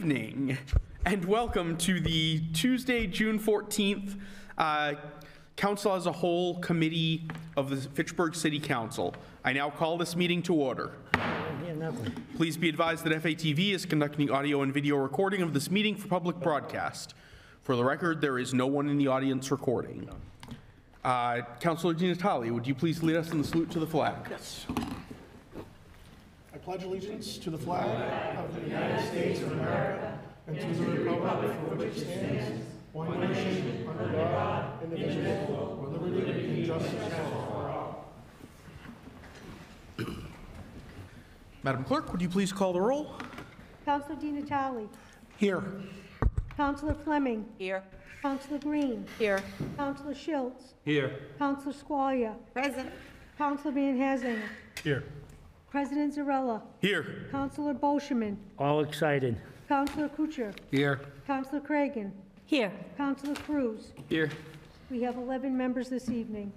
evening, and welcome to the Tuesday, June 14th, Council as a Whole Committee of the Fitchburg City Council. I now call this meeting to order. Please be advised that FATV is conducting audio and video recording of this meeting for public broadcast. For the record, there is no one in the audience recording. Councilor Di Natale, would you please lead us in the salute to the flag? Yes. I pledge allegiance to the flag of the United States of America and to the republic for which it stands, one nation, under God, indivisible, with liberty and justice for all. Madam Clerk, would you please call the roll? Councilor Di Natale. Here. Councilor Fleming. Here. Councilor Green. Here. Councilor Schultz. Here. Councilor Squalia. Present. Councilor Van Hazinger. Here. President Zarella. Here. Councilor Bolsherman. All excited. Councilor Kuchar. Here. Councilor Cragan. Here. Councilor Cruz. Here. We have 11 members this evening.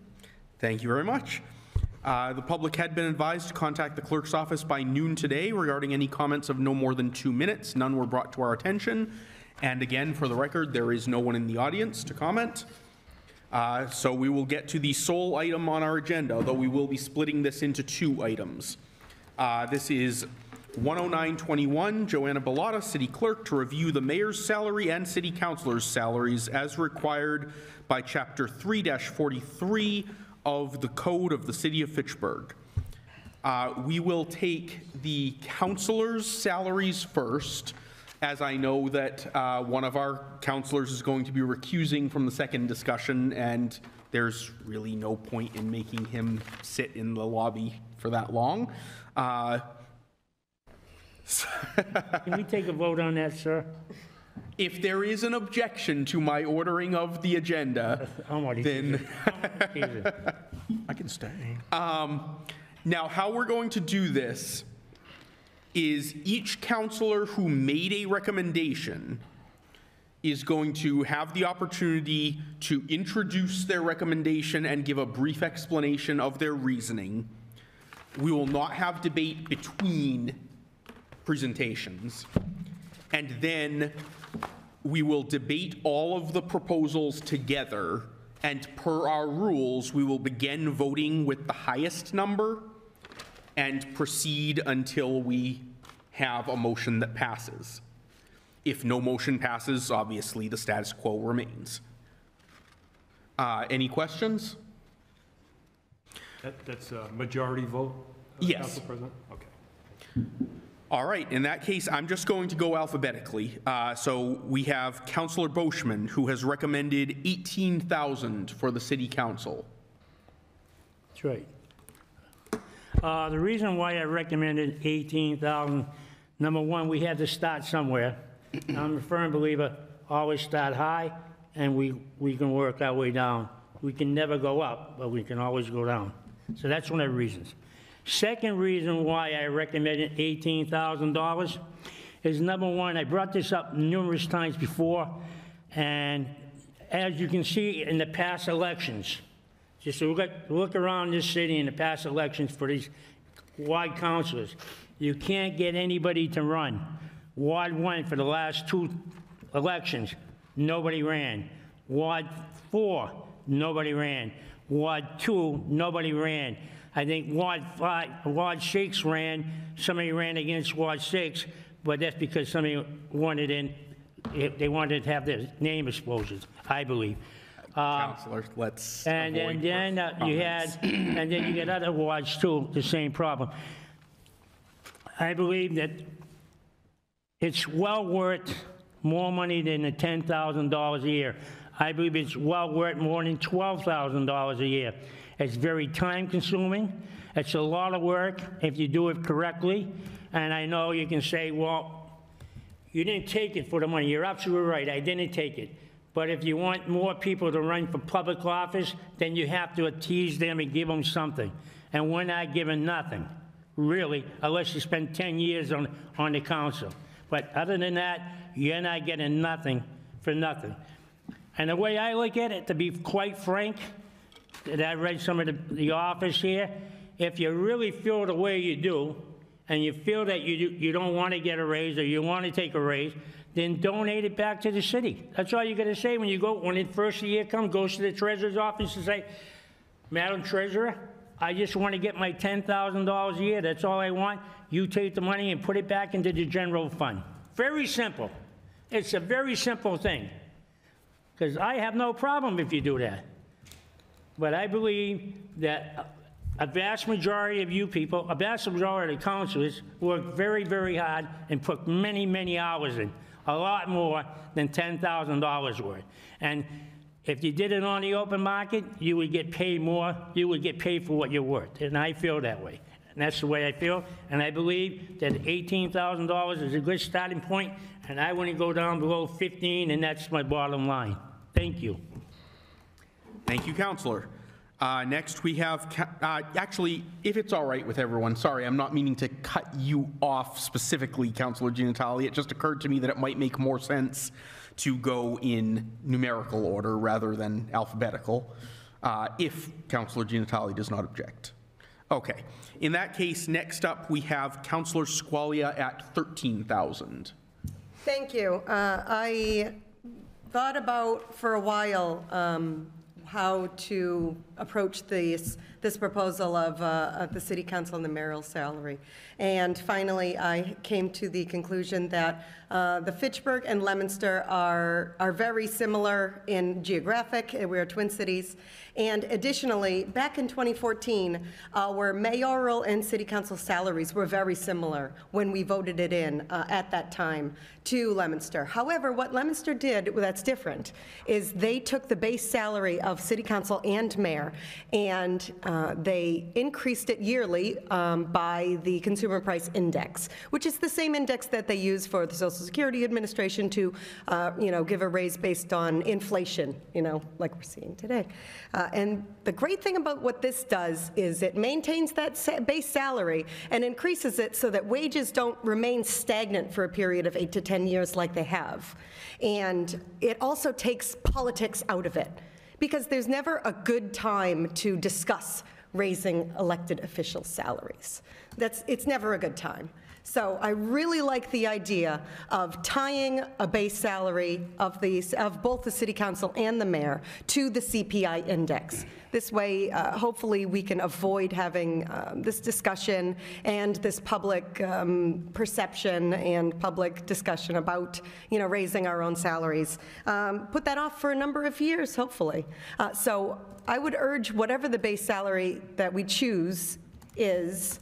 Thank you very much. The public had been advised to contact the clerk's office by noon today regarding any comments of no more than 2 minutes. None were brought to our attention. And again, for the record, there is no one in the audience to comment. So we will get to the sole item on our agenda, though we will be splitting this into 2 items. This is 10921, Joanna Bellotta, City Clerk, to review the mayor's salary and city councilors' salaries as required by Chapter 3-43 of the Code of the City of Fitchburg. We will take the councilors' salaries first, as I know that one of our councilors is going to be recusing from the second discussion, and there's really no point in making him sit in the lobby for that long. Can we take a vote on that, sir? If there is an objection to my ordering of the agenda, then I can stay. now how we're going to do this is each counselor who made a recommendation is going to have the opportunity to introduce their recommendation and give a brief explanation of their reasoning. We will not have debate between presentations. And then we will debate all of the proposals together, and per our rules, we will begin voting with the highest number and proceed until we have a motion that passes. If no motion passes, obviously the status quo remains. Any questions? That's a majority vote? Yes. Council President? Okay. All right, in that case, I'm just going to go alphabetically. So we have Councilor Boschman, who has recommended $18,000 for the city council. That's right. The reason why I recommended $18,000, number one, we had to start somewhere. I'm a firm believer, always start high, and we can work our way down. We can never go up, but we can always go down. So that's one of the reasons. Second reason why I recommended $18,000 is, number one, I brought this up numerous times before, and as you can see in the past elections, just look around this city in the past elections for these ward councilors, you can't get anybody to run. Ward 1 for the last 2 elections, nobody ran. Ward 4, nobody ran. Ward 2, nobody ran. I think Ward 6 ran, somebody ran against Ward 6, but that's because somebody wanted they wanted to have their name exposed, I believe. Councilor, let's and then you get other wards too, the same problem. I believe that it's well worth more money than the $10,000 a year. I believe it's well worth more than $12,000 a year. It's very time consuming. It's a lot of work if you do it correctly. And I know you can say, well, you didn't take it for the money. You're absolutely right, I didn't take it. But if you want more people to run for public office, then you have to tease them and give them something. And we're not giving nothing, really, unless you spend 10 years on the council. But other than that, you're not getting nothing for nothing. And the way I look at it, to be quite frank, that I read some of the office here, if you really feel the way you do, and you feel that you don't want to get a raise or you want to take a raise, then donate it back to the city. That's all you got to say when you go, when the first of the year comes, goes to the treasurer's office and say, Madam Treasurer, I just want to get my $10,000 a year. That's all I want. You take the money and put it back into the general fund. Very simple. It's a very simple thing. Because I have no problem if you do that. But I believe that a vast majority of you people, a vast majority of the councilors work very, very hard and put many, many hours in. A lot more than $10,000 worth. And if you did it on the open market, you would get paid more. You would get paid for what you're worth. And I feel that way. And that's the way I feel. And I believe that $18,000 is a good starting point. And I wouldn't go down below 15, and that's my bottom line. Thank you. Thank you, Counselor. Next, we have, actually, if it's all right with everyone, sorry, I'm not meaning to cut you off specifically, Counselor Gianatali. It just occurred to me that it might make more sense to go in numerical order rather than alphabetical, if Counselor Gianatali does not object. Okay. In that case, next up, we have Counselor Squalia at 13,000. Thank you. I thought about for a while how to approach this proposal of the city council and the mayoral salary. And finally, I came to the conclusion that the Fitchburg and Leominster are very similar in geographic. We're twin cities. And additionally, back in 2014, our mayoral and city council salaries were very similar when we voted it in at that time to Leominster. However, what Leominster did that's different is they took the base salary of city council and mayor and they increased it yearly by the Consumer Price Index, which is the same index that they use for the Social Security Administration to, give a raise based on inflation, like we're seeing today. And the great thing about what this does is it maintains that base salary and increases it so that wages don't remain stagnant for a period of 8 to 10 years like they have. And it also takes politics out of it, because there's never a good time to discuss raising elected officials' salaries. It's never a good time. So I really like the idea of tying a base salary of both the city council and the mayor to the CPI index. This way, hopefully, we can avoid having this discussion and this public perception and public discussion about, raising our own salaries. Put that off for a number of years, hopefully. So I would urge whatever the base salary that we choose is,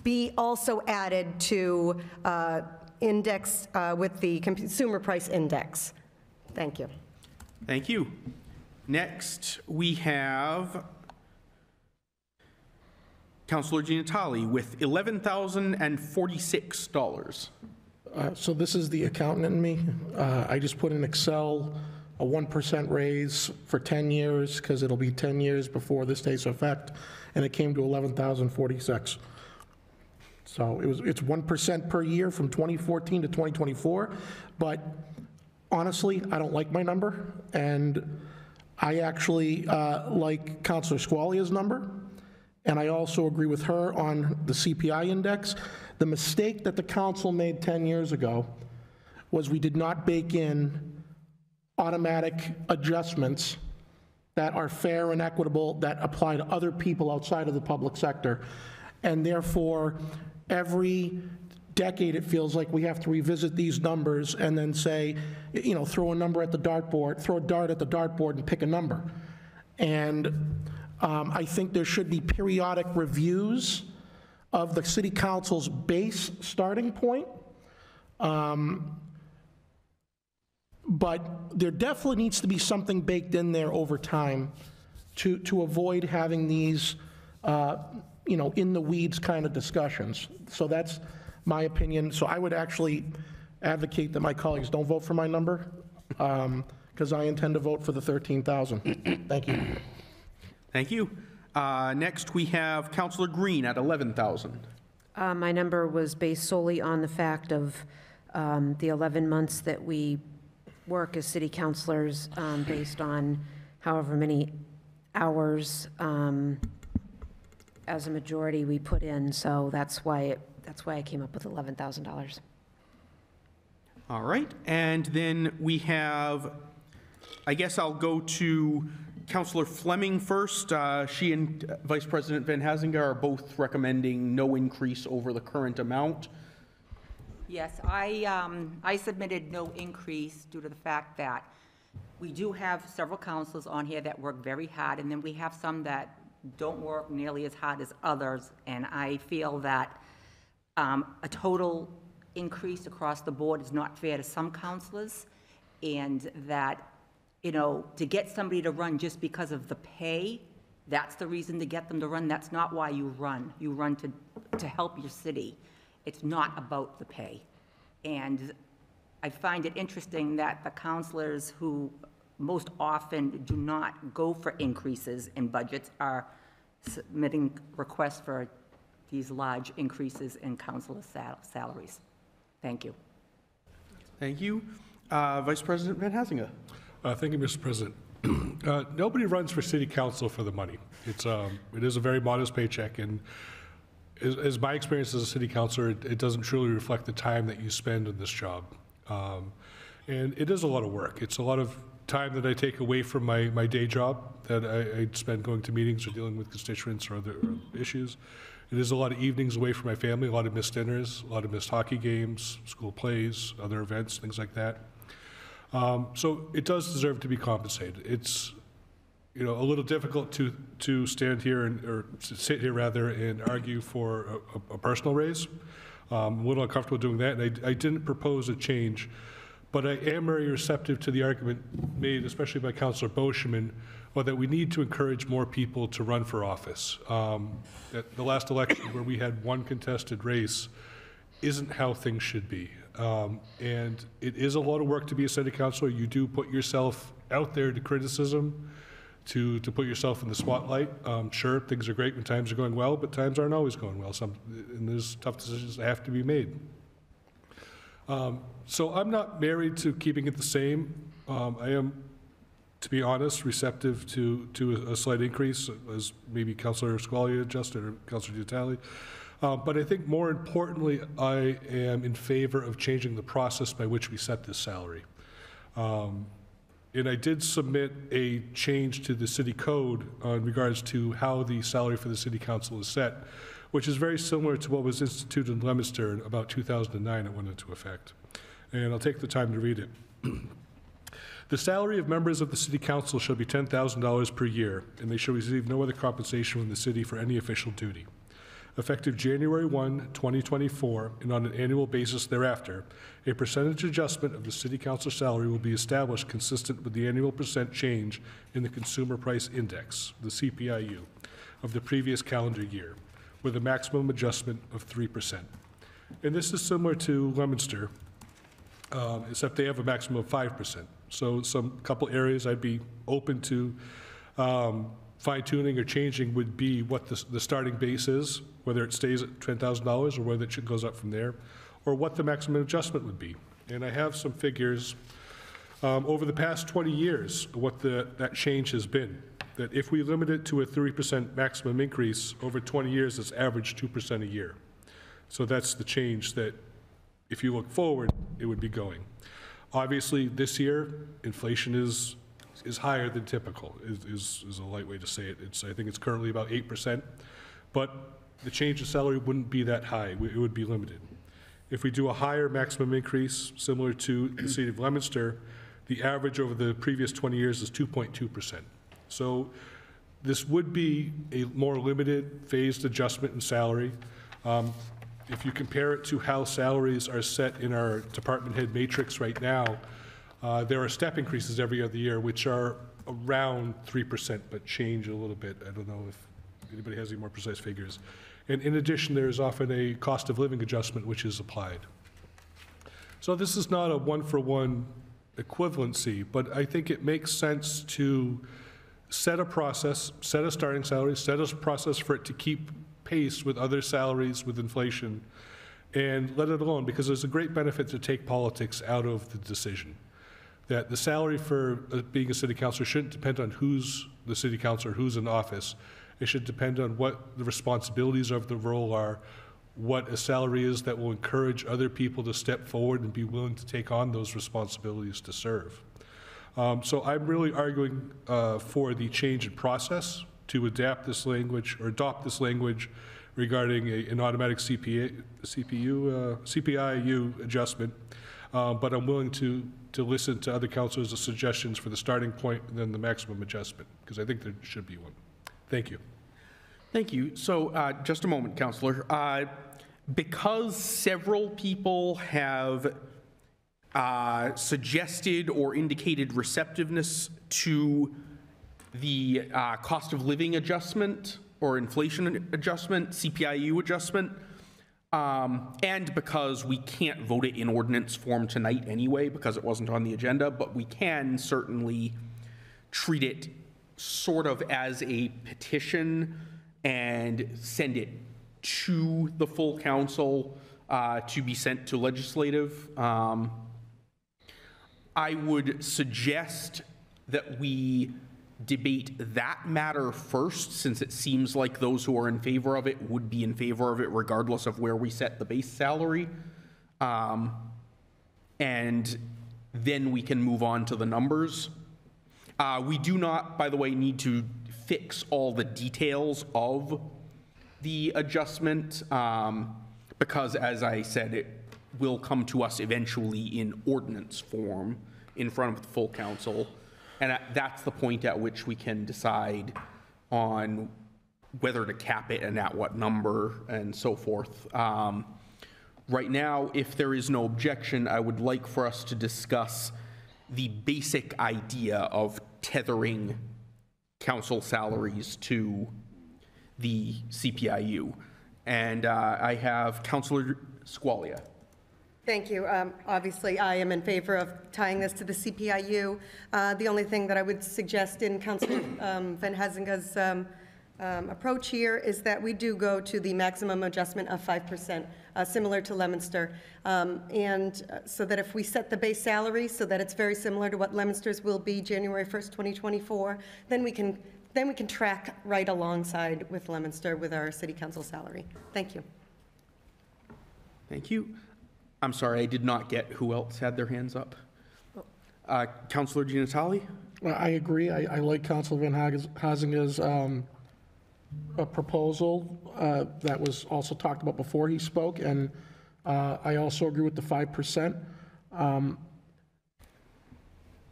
be also added to index with the Consumer Price Index. Thank you. Thank you. Next, we have Councilor Gianatali with $11,046. So this is the accountant in me. I just put in Excel a 1% raise for 10 years, because it'll be 10 years before this takes effect, and it came to $11,046. So it's 1% per year from 2014 to 2024, but honestly, I don't like my number, and I actually like Councilor Squalia's number, and I also agree with her on the CPI index. The mistake that the council made 10 years ago was we did not bake in automatic adjustments that are fair and equitable, that apply to other people outside of the public sector. And therefore, every decade it feels like we have to revisit these numbers and then say, throw a number at the dartboard, throw a dart at the dartboard and pick a number. And I think there should be periodic reviews of the city council's base starting point. But there definitely needs to be something baked in there over time to avoid having these, in the weeds kind of discussions. So that's my opinion. So I would actually advocate that my colleagues don't vote for my number, because I intend to vote for the 13,000. Thank you. Thank you. Next, we have Councilor Green at 11,000. My number was based solely on the fact of the 11 months that we work as city councilors, based on however many hours as a majority, we put in, so that's why I came up with $11,000. All right, and then we have, I guess I'll go to Councillor Fleming first. She and Vice President Van Hazinga are both recommending no increase over the current amount. Yes, I submitted no increase due to the fact that we do have several councilors on here that work very hard, and then we have some that don't work nearly as hard as others, and I feel that a total increase across the board is not fair to some councilors, and that, you know, to get somebody to run just because of the pay, that's the reason to get them to run. That's not why you run. You run to help your city. It's not about the pay. And I find it interesting that the councilors who most often do not go for increases in budgets are submitting requests for these large increases in councilor salaries. Thank you. Thank you. Vice President Van Hazinga. Thank you, Mr. President. Nobody runs for city council for the money. It is a very modest paycheck, and as my experience as a city councilor, it doesn't truly reflect the time that you spend in this job. And it is a lot of work. It's a lot of time that I take away from my day job that I spend going to meetings or dealing with constituents or other issues. It is a lot of evenings away from my family, a lot of missed dinners, a lot of missed hockey games, school plays, other events, things like that. So it does deserve to be compensated. It's, you know, a little difficult to stand here or sit here rather and argue for a personal raise. I'm a little uncomfortable doing that, and I didn't propose a change, but I am very receptive to the argument made, especially by Councillor Boschman, that we need to encourage more people to run for office. At the last election, where we had one contested race, isn't how things should be. And it is a lot of work to be a city councilor. You do put yourself out there to criticism, to put yourself in the spotlight. Sure, things are great when times are going well, but times aren't always going well. And there's tough decisions that have to be made. So I'm not married to keeping it the same. I am, to be honest, receptive to a slight increase, as maybe Councillor Squalia adjusted or Councillor Diatale. But I think more importantly, I am in favor of changing the process by which we set this salary. And I did submit a change to the city code in regards to how the salary for the city council is set, which is very similar to what was instituted in Leominster in about 2009. It went into effect. And I'll take the time to read it. The salary of members of the city council shall be $10,000 per year, and they shall receive no other compensation from the city for any official duty. Effective January 1, 2024, and on an annual basis thereafter, a percentage adjustment of the city council salary will be established consistent with the annual percent change in the Consumer Price Index, the CPIU, of the previous calendar year, with a maximum adjustment of 3%. And this is similar to Leominster, except they have a maximum of 5%. So some couple areas I'd be open to fine-tuning or changing would be what the starting base is, whether it stays at $10,000 or whether it goes up from there, or what the maximum adjustment would be. And I have some figures over the past 20 years, what that change has been. That if we limit it to a 3% maximum increase over 20 years, it's averaged 2% a year. So that's the change that, if you look forward, it would be going. Obviously, this year, inflation is higher than typical, is a light way to say it. I think it's currently about 8%, but the change in salary wouldn't be that high. It would be limited. If we do a higher maximum increase, similar to the city of Leominster, the average over the previous 20 years is 2.2%. So this would be a more limited phased adjustment in salary. If you compare it to how salaries are set in our department head matrix right now, there are step increases every other year, which are around 3%, but change a little bit. I don't know if anybody has any more precise figures. And in addition, there is often a cost of living adjustment, which is applied. So this is not a one-for-one equivalency, but I think it makes sense to set a process, set a starting salary, set a process for it to keep pace with other salaries, with inflation, and let it alone, because there's a great benefit to take politics out of the decision. That the salary for being a city councilor shouldn't depend on who's the city councilor, who's in office. It should depend on what the responsibilities of the role are, what a salary is that will encourage other people to step forward and be willing to take on those responsibilities to serve. So I'm really arguing for the change in process to adapt this language or adopt this language regarding an automatic CPIU adjustment. But I'm willing to listen to other councilors' suggestions for the starting point and then the maximum adjustment, because I think there should be one. Thank you. Thank you. So just a moment, Councillor. Because several people have suggested or indicated receptiveness to the cost of living adjustment or inflation adjustment, CPIU adjustment, and because we can't vote it in ordinance form tonight anyway because it wasn't on the agenda, but we can certainly treat it sort of as a petition and send it to the full council to be sent to legislative. I would suggest that we debate that matter first, since it seems like those who are in favor of it would be in favor of it regardless of where we set the base salary. And then we can move on to the numbers. We do not, by the way, need to fix all the details of the adjustment because, as I said, it will come to us eventually in ordinance form in front of the full council. And that's the point at which we can decide on whether to cap it and at what number and so forth. Right now, if there is no objection, I would like for us to discuss the basic idea of tethering council salaries to the CPIU. And I have Councillor Squalia. Thank you. Obviously, I am in favor of tying this to the CPIU. The only thing that I would suggest in Councillor Van Hazinga's approach here is that we do go to the maximum adjustment of 5%, similar to Leominster. And so that if we set the base salary so that it's very similar to what Leominster's will be January 1st, 2024, then we can track right alongside with Leominster with our city council salary. Thank you. Thank you. I'm sorry, I did not get who else had their hands up. Councillor Gianatali? Well, I agree. I like Councilor Van Hazinga's proposal that was also talked about before he spoke, and I also agree with the 5%.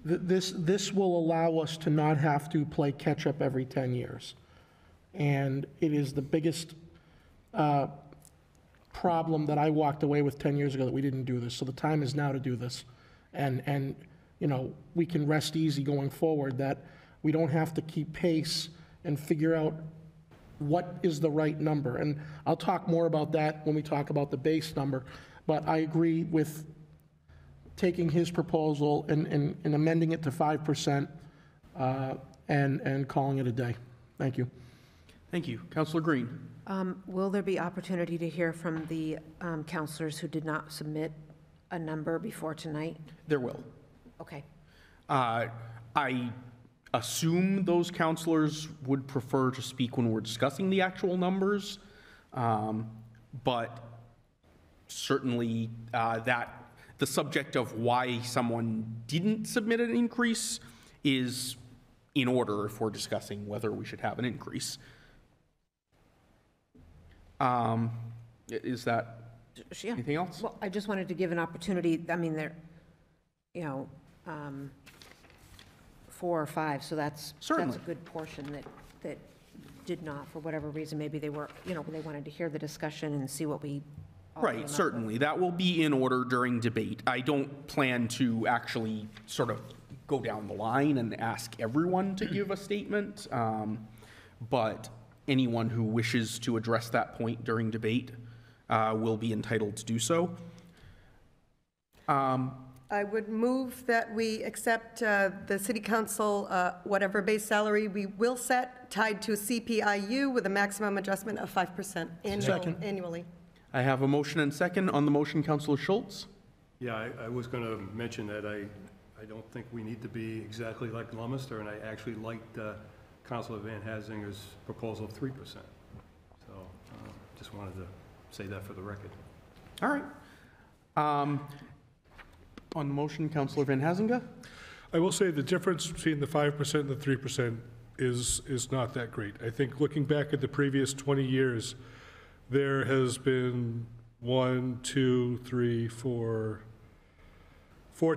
This will allow us to not have to play catch-up every 10 years. And it is the biggest problem that I walked away with 10 years ago, that we didn't do this. So the time is now to do this. And you know, we can rest easy going forward that we don't have to keep pace and figure out what is the right number. And I'll talk more about that when we talk about the base number. But I agree with taking his proposal and amending it to 5% and calling it a day. Thank you. Thank you. Councillor Green? Will there be opportunity to hear from the councilors who did not submit a number before tonight? There will. Okay. I assume those councilors would prefer to speak when we're discussing the actual numbers, but certainly that the subject of why someone didn't submit an increase is in order if we're discussing whether we should have an increase. Is that Yeah. anything else? Well, I just wanted to give an opportunity. I mean, there, you know, 4 or 5, so that's Certainly. a good portion that did not, for whatever reason. Maybe they were, you know, they wanted to hear the discussion and see what we all came up Right, with. certainly. That will be in order during debate. I don't plan to actually sort of go down the line and ask everyone to give a statement, but anyone who wishes to address that point during debate will be entitled to do so. I would move that we accept the city council, whatever base salary we will set, tied to CPIU with a maximum adjustment of 5% annually. I have a motion and second. On the motion, Councillor Schultz? Yeah, I was going to mention that I don't think we need to be exactly like Leominster, and I actually liked Councilor Van Hazinger's proposal of 3%. So just wanted to say that for the record. All right. On the motion, Councillor Van Hazinga? I will say the difference between the 5% and the 3% is not that great. I think looking back at the previous 20 years, there has been 4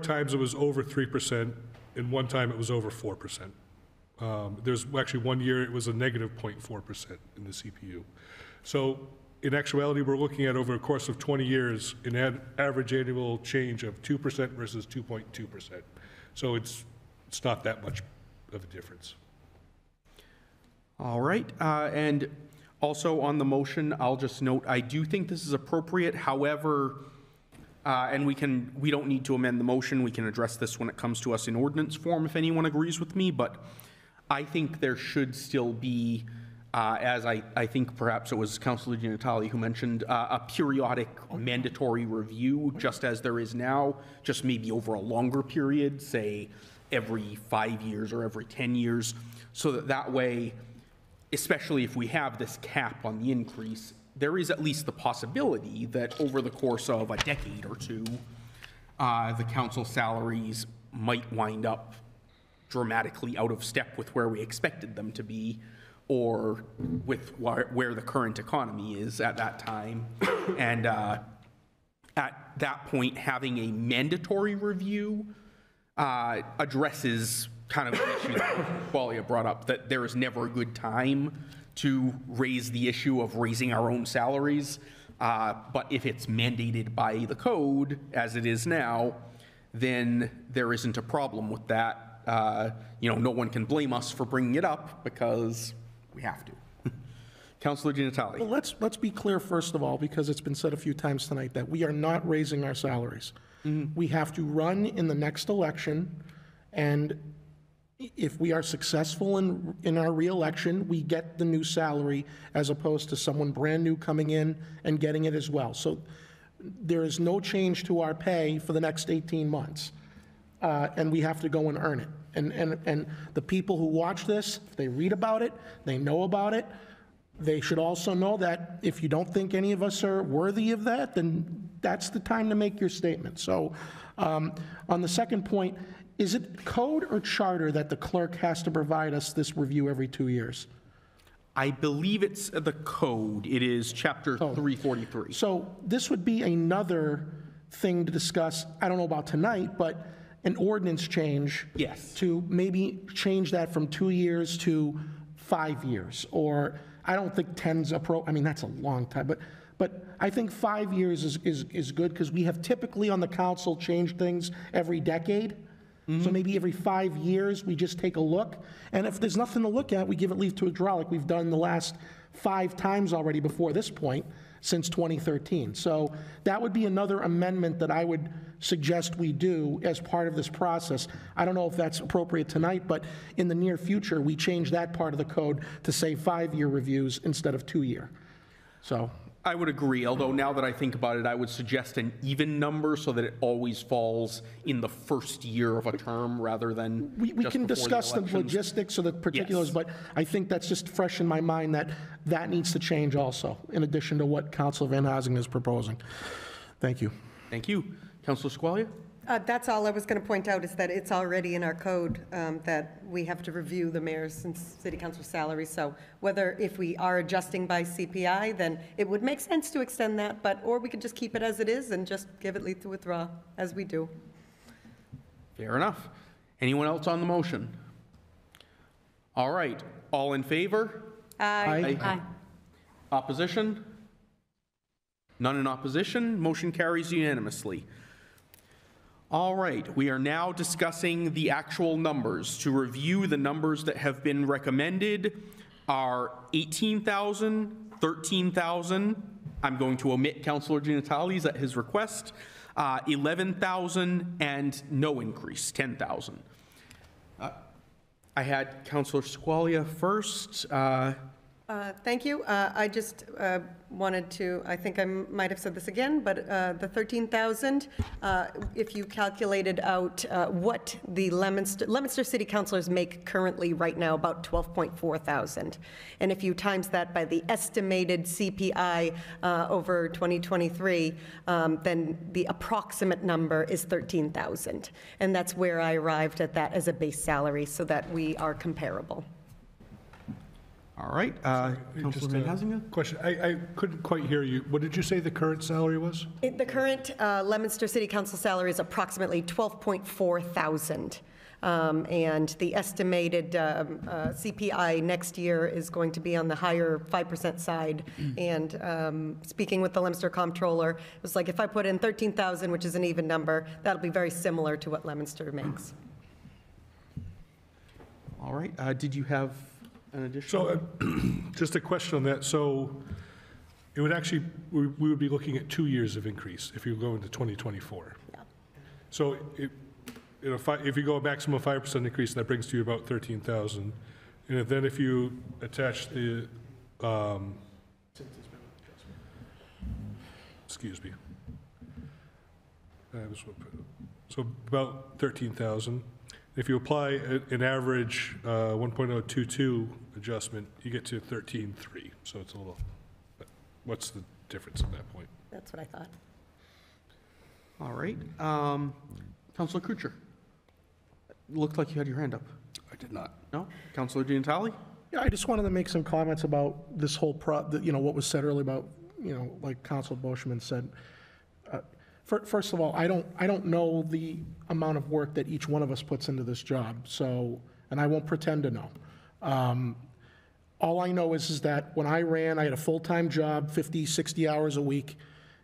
times it was over 3%, and one time it was over 4%. There's actually 1 year it was a negative 0.4% in the CPU. So in actuality, we're looking at over a course of 20 years an average annual change of 2% versus 2.2%. So it's not that much of a difference. All right, and also on the motion, I'll just note, I do think this is appropriate. However, and we don't need to amend the motion. We can address this when it comes to us in ordinance form if anyone agrees with me, but I think there should still be, as I think perhaps it was Councilor Di Natale who mentioned, a periodic mandatory review, just as there is now, just maybe over a longer period, say every 5 years or every 10 years, so that way, especially if we have this cap on the increase, there is at least the possibility that over the course of a decade or two, the council salaries might wind up dramatically out of step with where we expected them to be, or with where the current economy is at that time. And at that point, having a mandatory review addresses kind of the issue that Qualia brought up, that there is never a good time to raise the issue of raising our own salaries. But if it's mandated by the code, as it is now, then there isn't a problem with that. No one can blame us for bringing it up because we have to. Councilor Di Natale. Well, let's be clear, first of all, because it's been said a few times tonight, that we are not raising our salaries. We have to run in the next election, and if we are successful in our reelection, we get the new salary as opposed to someone brand new coming in and getting it as well. So there is no change to our pay for the next 18 months, and we have to go and earn it. And the people who watch this, if they read about it, they know about it, they should also know that if you don't think any of us are worthy of that, then that's the time to make your statement. So on the second point, is it code or charter that the clerk has to provide us this review every 2 years? I believe it's the code. It is chapter 343. So this would be another thing to discuss, I don't know about tonight, but an ordinance change. Yes. To maybe change that from 2 years to 5 years, or I don't think 10's I mean, that's a long time, but I think 5 years is good, because we have typically on the council changed things every decade. So maybe every 5 years, we just take a look, and if there's nothing to look at, we give it leave to withdraw, like we've done the last 5 times already before this point, since 2013. So that would be another amendment that I would suggest we do as part of this process. I don't know if that's appropriate tonight, but in the near future, we change that part of the code to say 5-year reviews instead of 2-year. So I would agree, although now that I think about it, I would suggest an even number so that it always falls in the first year of a term rather than we can discuss the elections. logistics or the particulars, Yes. but I think that's just fresh in my mind that needs to change also, in addition to what Councilor Van Hazinga is proposing. Thank you. Thank you. Councilor Squalia? That's all I was going to point out, is that it's already in our code that we have to review the mayor's and city council salaries. So if we are adjusting by CPI, then it would make sense to extend that, or we could just keep it as it is and just give it leave to withdraw, as we do. Fair enough. Anyone else on the motion? All right. All in favor? Aye. Opposition? None in opposition. Motion carries unanimously. All right, we are now discussing the actual numbers. To review, the numbers that have been recommended are 18,000, 13,000. I'm going to omit Councilor Di Natale's at his request. 11,000 and no increase, 10,000. I had Councilor Squalia first. Thank you. I just wanted to, I think I might have said this again, but the 13,000, if you calculated out what the Leominster City Councilors make currently right now, about 12.4 thousand. And if you times that by the estimated CPI over 2023, then the approximate number is 13,000. And that's where I arrived at that as a base salary, so that we are comparable. All right, Just Councilor Van a Hazinga? question. I couldn't quite hear you. What did you say the current salary was? The current Leominster City Council salary is approximately 12.4 thousand. And the estimated CPI next year is going to be on the higher 5% side. And speaking with the Leominster Comptroller, it was like, if I put in 13,000, which is an even number, that'll be very similar to what Leominster makes. All right, did you have an additional? So, just a question on that. So, it would actually, we would be looking at 2 years of increase if you go into 2024. Yeah. So, if you go a maximum of 5% increase, that brings to you about 13,000. And then if you attach the, excuse me. So about 13,000. If you apply an average 1.022 adjustment, you get to 13.3. So it's a little, what's the difference at that point? That's what I thought. All right, Councilor Kuchar? Looked like you had your hand up. I did not. No? Councilor Gianatali? Yeah, I just wanted to make some comments about this whole, what was said earlier about, like Council Boschman said. First of all, I don't know the amount of work that each one of us puts into this job, so, and I won't pretend to know. All I know is that when I ran, I had a full-time job, 50, 60 hours a week,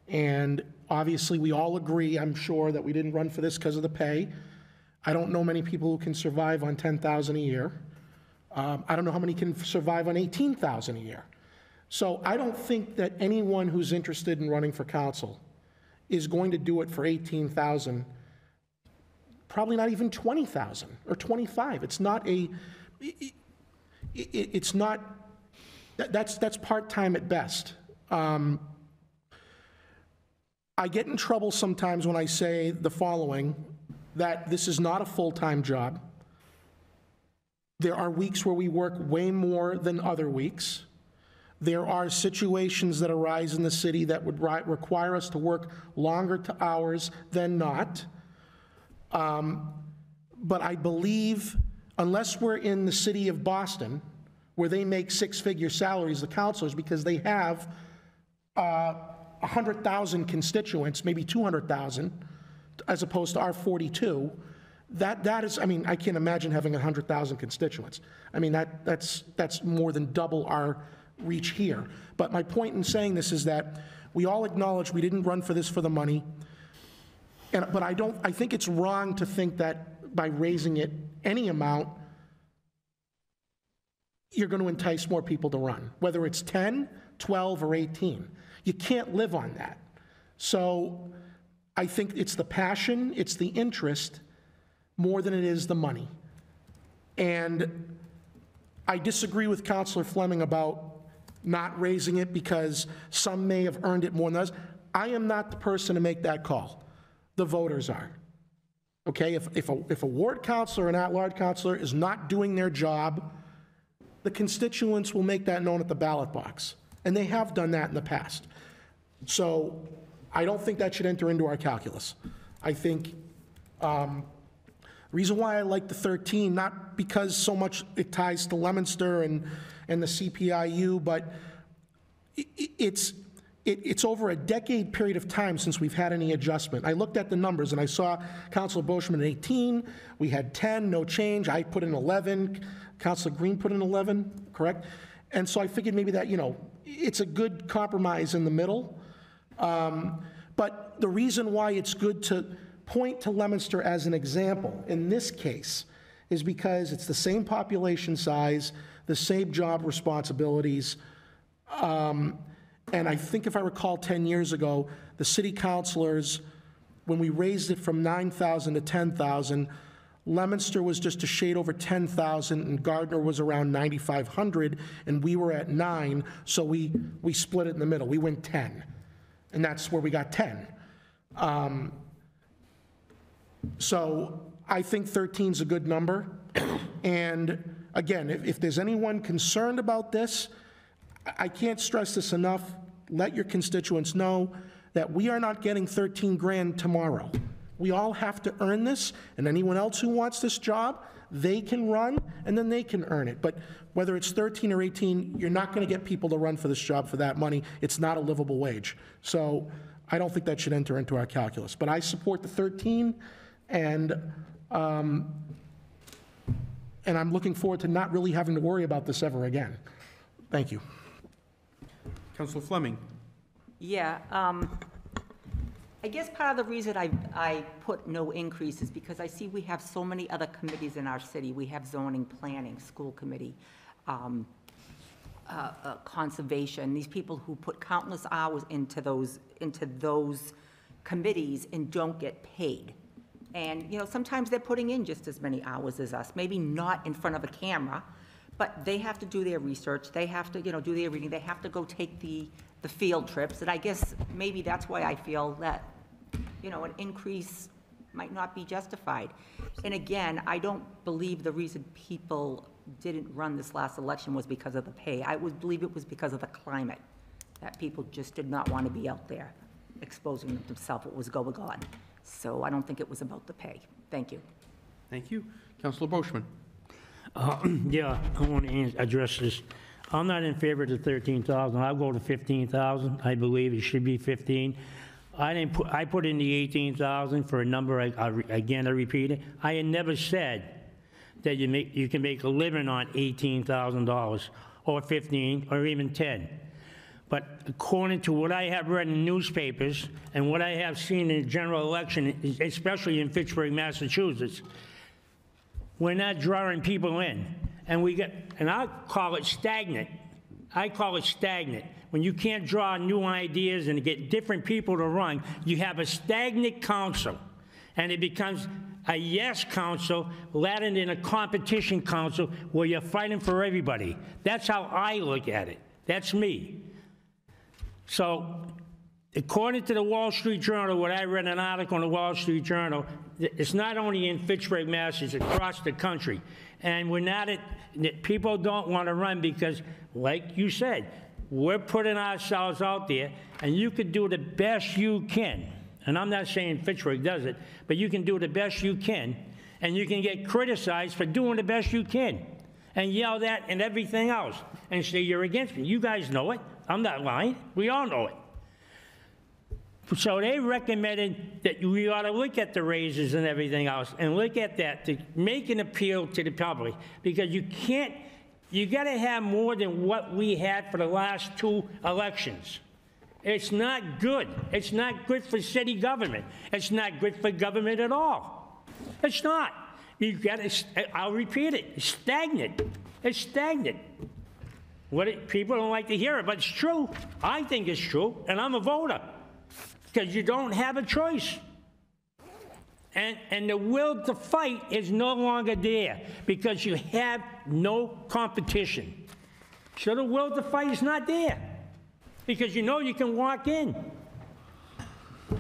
and obviously we all agree, I'm sure, that we didn't run for this because of the pay. I don't know many people who can survive on $10,000 a year. I don't know how many can survive on $18,000 a year. So I don't think that anyone who's interested in running for council is going to do it for $18,000, probably not even $20,000 or $25,000. It's not it's not, that's part-time at best. I get in trouble sometimes when I say the following, that this is not a full-time job. There are weeks where we work way more than other weeks. There are situations that arise in the city that would require us to work longer hours than not. But I believe, unless we're in the city of Boston, where they make six-figure salaries, the councilors, because they have 100,000 constituents, maybe 200,000, as opposed to our 42, that is, I mean, I can't imagine having 100,000 constituents. I mean, that's more than double our reach here. But my point in saying this is that we all acknowledge we didn't run for this for the money. But I think it's wrong to think that by raising it any amount, you're going to entice more people to run, whether it's 10, 12, or 18. You can't live on that. So I think it's the passion, it's the interest, more than it is the money. And I disagree with Councilor Fleming about not raising it because some may have earned it more than others. I am not the person to make that call. The voters are. Okay, if a ward councilor or an at-large councilor is not doing their job, the constituents will make that known at the ballot box. And they have done that in the past. So I don't think that should enter into our calculus. I think reason why I like the 13, not because so much it ties to Leominster and the CPIU, but it's over a decade period of time since we've had any adjustment. I looked at the numbers and I saw Councilor Boschman at 18, we had 10, no change, I put in 11, Councilor Green put in 11, correct? And so I figured maybe that, it's a good compromise in the middle. But the reason why it's good to point to Leominster as an example in this case is because it's the same population size, the same job responsibilities. And I think if I recall 10 years ago, the city councilors, when we raised it from 9,000 to 10,000, Leominster was just a shade over 10,000, and Gardner was around 9,500, and we were at 9, so we split it in the middle. We went 10, and that's where we got 10. So I think 13 is a good number. And again, if there's anyone concerned about this, I can't stress this enough. Let your constituents know that we are not getting 13 grand tomorrow. We all have to earn this, and anyone else who wants this job, they can run, and then they can earn it. But whether it's 13 or 18, you're not going to get people to run for this job for that money. It's not a livable wage. So I don't think that should enter into our calculus. But I support the 13, and I'm looking forward to not really having to worry about this ever again. Thank you. Councillor Fleming. Yeah, I guess part of the reason I put no increase is because I see we have so many other committees in our city. We have zoning, planning, school committee, conservation, these people who put countless hours into those committees and don't get paid. And, you know, sometimes they're putting in just as many hours as us, maybe not in front of a camera, but they have to do their research, they have to, you know, do their reading, they have to go take the field trips, and I guess maybe that's why I feel that, you know, an increase might not be justified. And again, I don't believe the reason people didn't run this last election was because of the pay. I would believe it was because of the climate, that people just did not want to be out there exposing themselves what was going on. So I don't think it was about the pay. Thank you. Thank you. Councillor Boschman. Yeah, I want to address this. I'm not in favor of the 13,000. I'll go to 15,000. I believe it should be 15. I put in the 18,000 for a number, again, I repeat it. I had never said that you can make a living on $18,000 or 15 or even 10. But according to what I have read in newspapers and what I have seen in the general election, especially in Fitchburg, Massachusetts, we're not drawing people in. And I call it stagnant. I call it stagnant. When you can't draw new ideas and get different people to run, you have a stagnant council, and it becomes a yes council rather than a competition council where you're fighting for everybody. That's how I look at it. That's me. So, according to the Wall Street Journal, what I read an article in the Wall Street Journal, it's not only in Fitchburg, Mass., it's across the country. And we're not people don't want to run because, like you said, we're putting ourselves out there, and you can do the best you can. And I'm not saying Fitchburg does it, but you can do the best you can, and you can get criticized for doing the best you can, and yelled at and everything else, and say you're against me. You guys know it. I'm not lying. We all know it. So they recommended that we ought to look at the raises and everything else and look at that to make an appeal to the public, because you got to have more than what we had for the last 2 elections. It's not good. It's not good for city government. It's not good for government at all. It's not. You got to, I'll repeat it, it's stagnant. It's stagnant. People don't like to hear it, but it's true. I think it's true, and I'm a voter. Because you don't have a choice. And the will to fight is no longer there because you have no competition. So the will to fight is not there because you know you can walk in.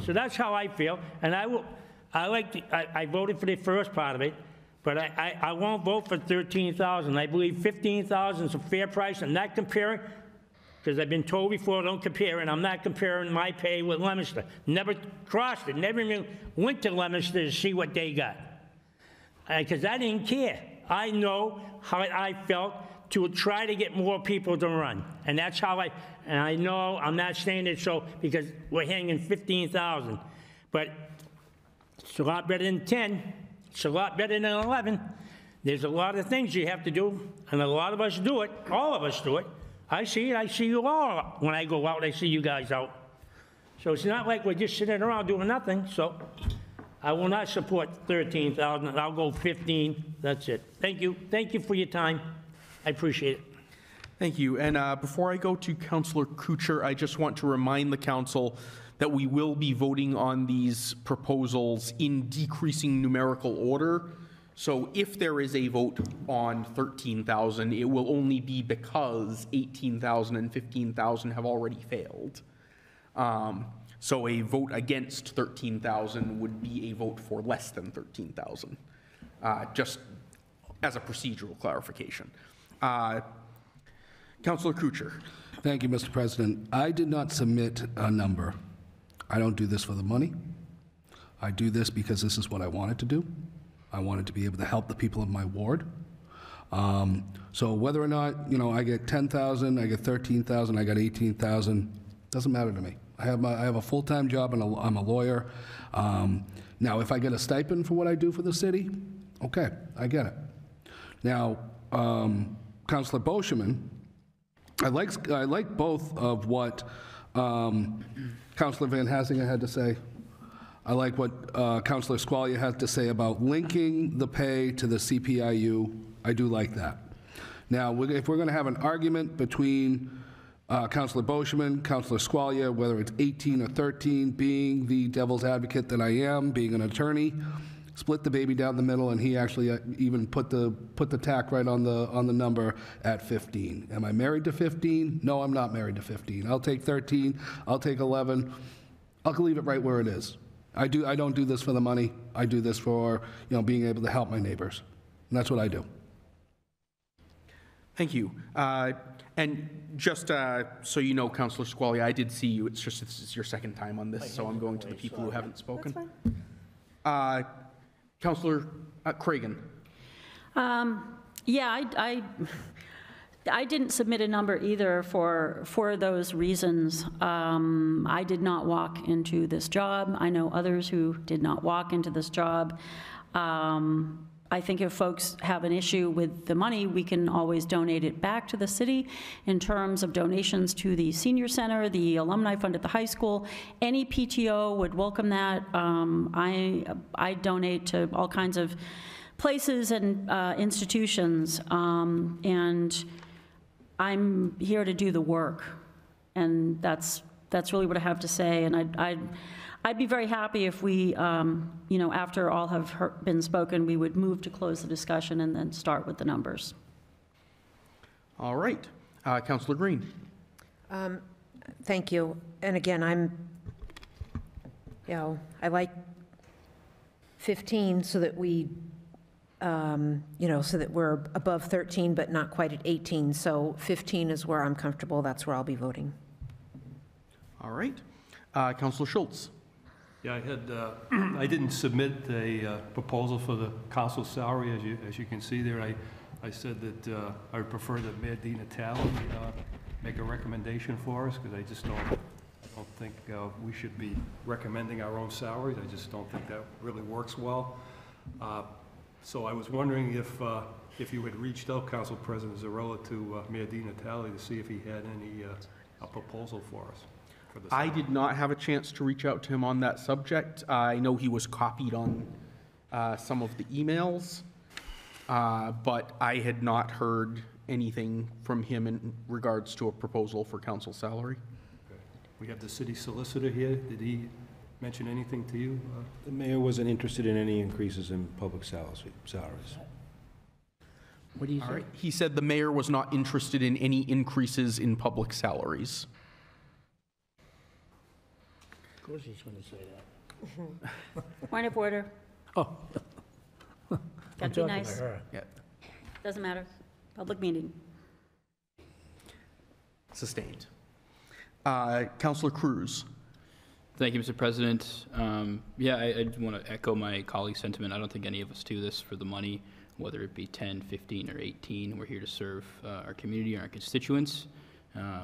So that's how I feel. And I voted for the first part of it, but I won't vote for 13,000. I believe 15,000 is a fair price. I'm not comparing, because I've been told before, don't compare, and I'm not comparing my pay with Leominster. Never crossed it, never even went to Leominster to see what they got. Because I didn't care. I know how I felt to try to get more people to run. And that's how and I know I'm not saying it so because we're hanging 15,000. But it's a lot better than 10. It's a lot better than 11. There's a lot of things you have to do, and a lot of us do it. All of us do it. I see it. I see you all. When I go out, I see you guys out. So it's not like we're just sitting around doing nothing. So I will not support 13,000. I'll go 15. That's it. Thank you. Thank you for your time. I appreciate it. Thank you. And before I go to Councillor Kuchar, I just want to remind the council that we will be voting on these proposals in decreasing numerical order. So if there is a vote on 13,000, it will only be because 18,000 and 15,000 have already failed. So a vote against 13,000 would be a vote for less than 13,000, just as a procedural clarification. Councillor Kuchar. Thank you, Mr. President. I did not submit a number. I don't do this for the money. I do this because this is what I wanted to do. I wanted to be able to help the people of my ward. So whether or not, I get 10,000, I get 13,000, I got 18,000, doesn't matter to me. I have a full-time job and I'm a lawyer. Now, if I get a stipend for what I do for the city, okay, I get it. Now, Councillor Boschman, I like both of what Councillor Van Hassingen had to say. I like what Councillor Squalia had to say about linking the pay to the CPIU. I do like that. Now, if we're going to have an argument between Councillor Boschman, Councillor Squalia, whether it's 18 or 13, being the devil's advocate that I am, being an attorney, split the baby down the middle, and he actually even put the tack right on the number at 15. Am I married to 15? No, I'm not married to 15. I'll take 13. I'll take 11. I'll leave it right where it is. I don't do this for the money. I do this for being able to help my neighbors, and that's what I do. Thank you. And just so you know, Councillor Squalia, I did see you. It's just this is your second time on this, so I'm going to the people who haven't spoken. Councillor Cragen. Yeah, I didn't submit a number either for those reasons. I did not walk into this job. I know others who did not walk into this job. I think if folks have an issue with the money, we can always donate it back to the city in terms of donations to the senior center, the alumni fund at the high school. Any PTO would welcome that. I donate to all kinds of places and institutions, and I'm here to do the work, and that's really what I have to say. And I'd be very happy if we, after all have been spoken, we would move to close the discussion and then start with the numbers. All right. Councillor Green. Thank you. And again, I like 15 so that we, so that we're above 13 but not quite at 18. So 15 is where I'm comfortable. That's where I'll be voting. All right. Councillor Schultz. Yeah, I didn't submit a proposal for the council salary, as you can see there. I said that I would prefer that Mayor Di Natale make a recommendation for us, because I just don't think we should be recommending our own salaries. I just don't think that really works well. So I was wondering if you had reached out, Council President Zarella, to Mayor Di Natale to see if he had any a proposal for us. I did not have a chance to reach out to him on that subject. I know he was copied on some of the emails, but I had not heard anything from him in regards to a proposal for council salary. Okay. We have the city solicitor here. Did he mention anything to you? The mayor wasn't interested in any increases in public salaries. What do you say? All right. He said the mayor was not interested in any increases in public salaries. Of course he's going to say that. Point of order. Oh. Got to be nice. Yeah. Doesn't matter. Public meeting. Sustained. Councillor Cruz. Thank you, Mr. President. I want to echo my colleague's sentiment. I don't think any of us do this for the money, whether it be 10, 15, or 18. We're here to serve our community and our constituents.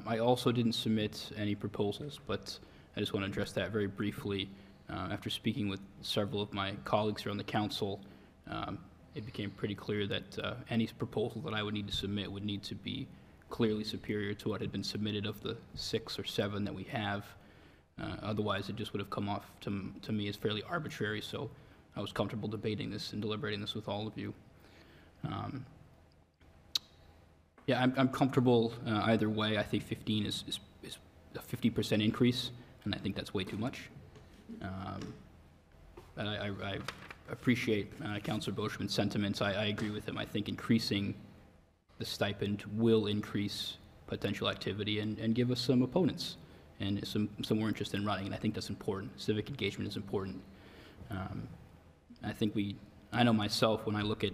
I also didn't submit any proposals, but I just want to address that very briefly. After speaking with several of my colleagues here on the council, it became pretty clear that any proposal that I would need to submit would need to be clearly superior to what had been submitted of the 6 or 7 that we have. Otherwise, it just would have come off to me as fairly arbitrary, so I was comfortable debating this and deliberating this with all of you. I'm comfortable either way. I think 15 is a 50% increase, and I think that's way too much. But appreciate Councilor Boschman's sentiments. I agree with him. I think increasing the stipend will increase potential activity and give us some opponents and some more interest in running, and I think that's important. Civic engagement is important. I know myself, when I look at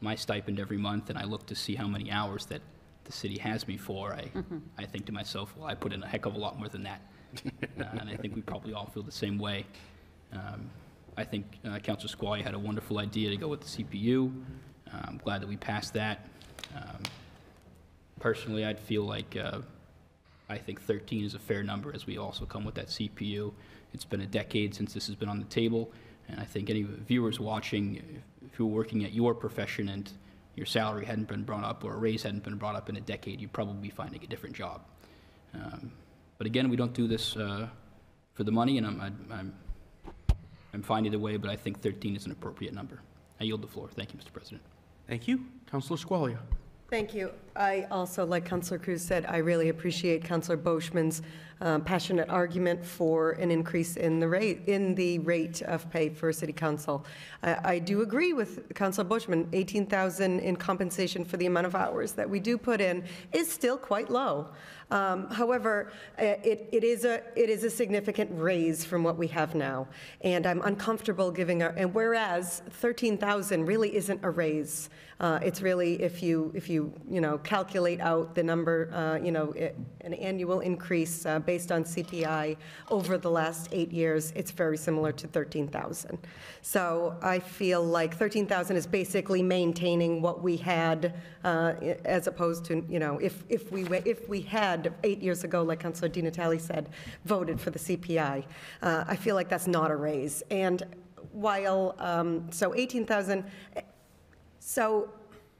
my stipend every month and I look to see how many hours that the city has me for, I think to myself, well, I put in a heck of a lot more than that. And I think we probably all feel the same way. I think Councilor Squally had a wonderful idea to go with the CPU. I'm glad that we passed that. Personally, I'd feel like I think 13 is a fair number as we also come with that CPU. It's been a decade since this has been on the table, and I think any viewers watching, if you're working at your profession and your salary hadn't been brought up or a raise hadn't been brought up in a decade, you'd probably be finding a different job. But again, we don't do this for the money, and I'm fine either way, but I think 13 is an appropriate number. I yield the floor. Thank you, Mr. President. Thank you. Councilor Squalia. Thank you. I also, like Councilor Cruz said, I really appreciate Councilor Boschman's passionate argument for an increase in the rate of pay for City Council. I do agree with Councilor Boschman. $18,000 in compensation for the amount of hours that we do put in is still quite low. However, it is a significant raise from what we have now, and I'm uncomfortable giving and whereas $13,000 really isn't a raise. It's really, if you calculate out the number, an annual increase based on CPI over the last 8 years, it's very similar to $13,000. So I feel like $13,000 is basically maintaining what we had, as opposed to, if we had 8 years ago, like Councilor Di Natale said, voted for the CPI. I feel like that's not a raise. And while, so $18,000, so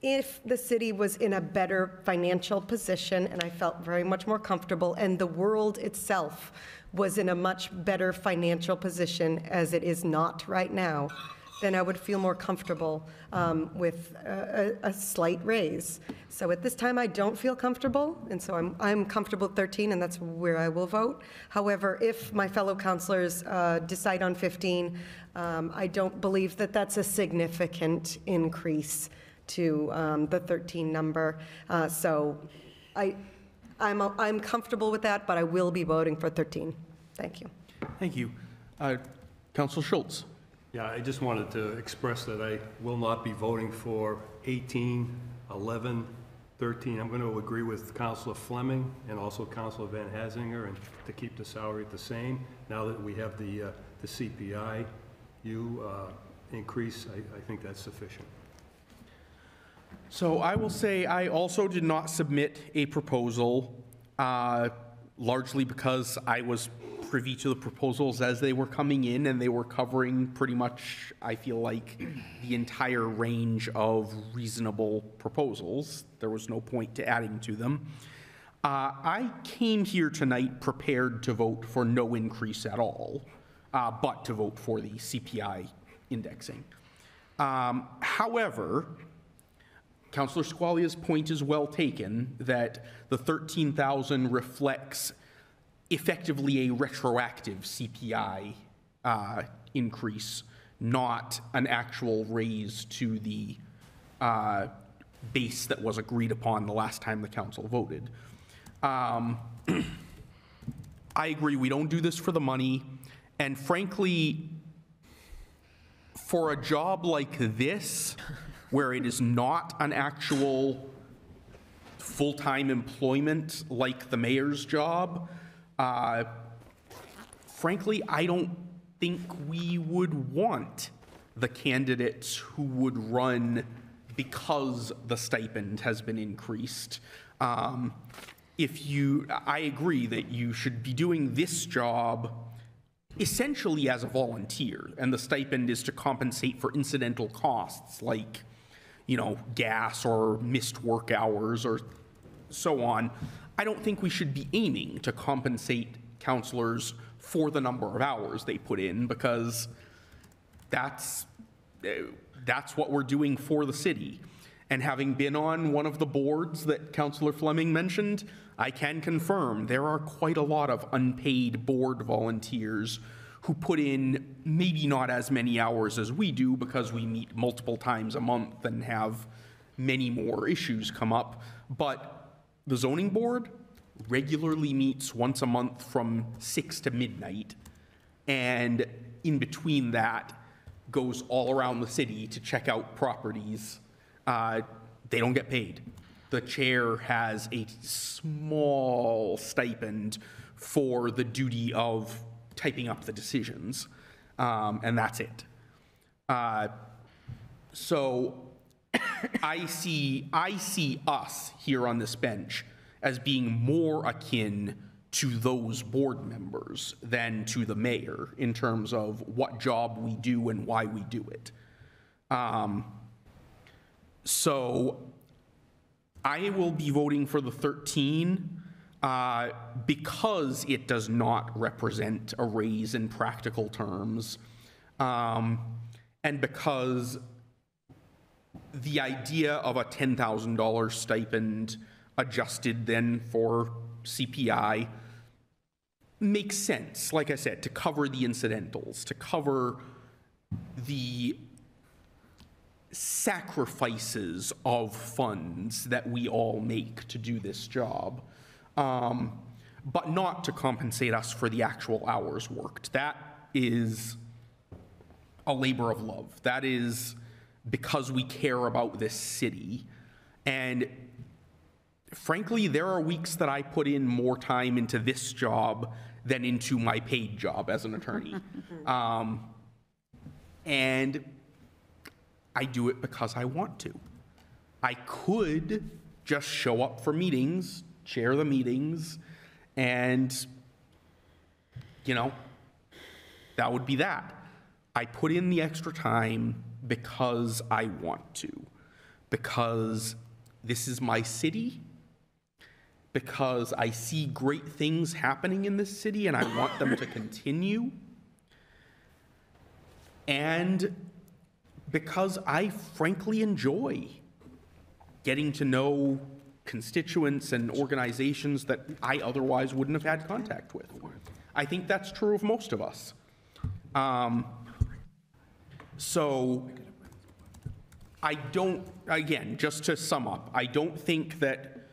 if the city was in a better financial position, and I felt very much more comfortable, and the world itself was in a much better financial position as it is not right now, then I would feel more comfortable with a slight raise. So at this time, I don't feel comfortable, and so I'm comfortable with 13, and that's where I will vote. However, if my fellow councilors decide on 15, I don't believe that that's a significant increase to the 13 number. So I'm comfortable with that, but I will be voting for 13. Thank you. Thank you. Councilor Schultz. Yeah, I just wanted to express that I will not be voting for 18, 11, 13. I'm going to agree with Councilor Fleming and also Councilor Van Hazinger and to keep the salary the same. Now that we have the CPI increase, I think that's sufficient. So I will say I also did not submit a proposal, largely because I was privy to the proposals as they were coming in, and they were covering pretty much, I feel like, the entire range of reasonable proposals. There was no point to adding to them. I came here tonight prepared to vote for no increase at all, but to vote for the CPI indexing. However, Councilor Squalia's point is well taken that the 13,000 reflects effectively a retroactive CPI increase, not an actual raise to the base that was agreed upon the last time the council voted. I agree, we don't do this for the money, and frankly, for a job like this, where it is not an actual full-time employment like the mayor's job, frankly, I don't think we would want the candidates who would run because the stipend has been increased. I agree that you should be doing this job essentially as a volunteer, and the stipend is to compensate for incidental costs like, gas or missed work hours or so on. I don't think we should be aiming to compensate councilors for the number of hours they put in, because that's what we're doing for the city. And having been on one of the boards that Councilor Fleming mentioned, I can confirm there are quite a lot of unpaid board volunteers who put in maybe not as many hours as we do because we meet multiple times a month and have many more issues come up. But the zoning board regularly meets once a month from 6 to midnight, and in between that goes all around the city to check out properties. They don't get paid. The chair has a small stipend for the duty of typing up the decisions, and that's it. So I see us here on this bench as being more akin to those board members than to the mayor in terms of what job we do and why we do it. So I will be voting for the 13 because it does not represent a raise in practical terms, and because the idea of a $10,000 stipend adjusted then for CPI makes sense, like I said, to cover the incidentals, to cover the sacrifices of funds that we all make to do this job, but not to compensate us for the actual hours worked. That is a labor of love. That is because we care about this city. And frankly, there are weeks that I put in more time into this job than into my paid job as an attorney. And I do it because I want to. I could just show up for meetings, chair the meetings, and, you know, that would be that. I put in the extra time because I want to, because this is my city, because I see great things happening in this city and I want them to continue, and because I frankly enjoy getting to know constituents and organizations that I otherwise wouldn't have had contact with. I think that's true of most of us. So I don't, again, just to sum up, I don't think that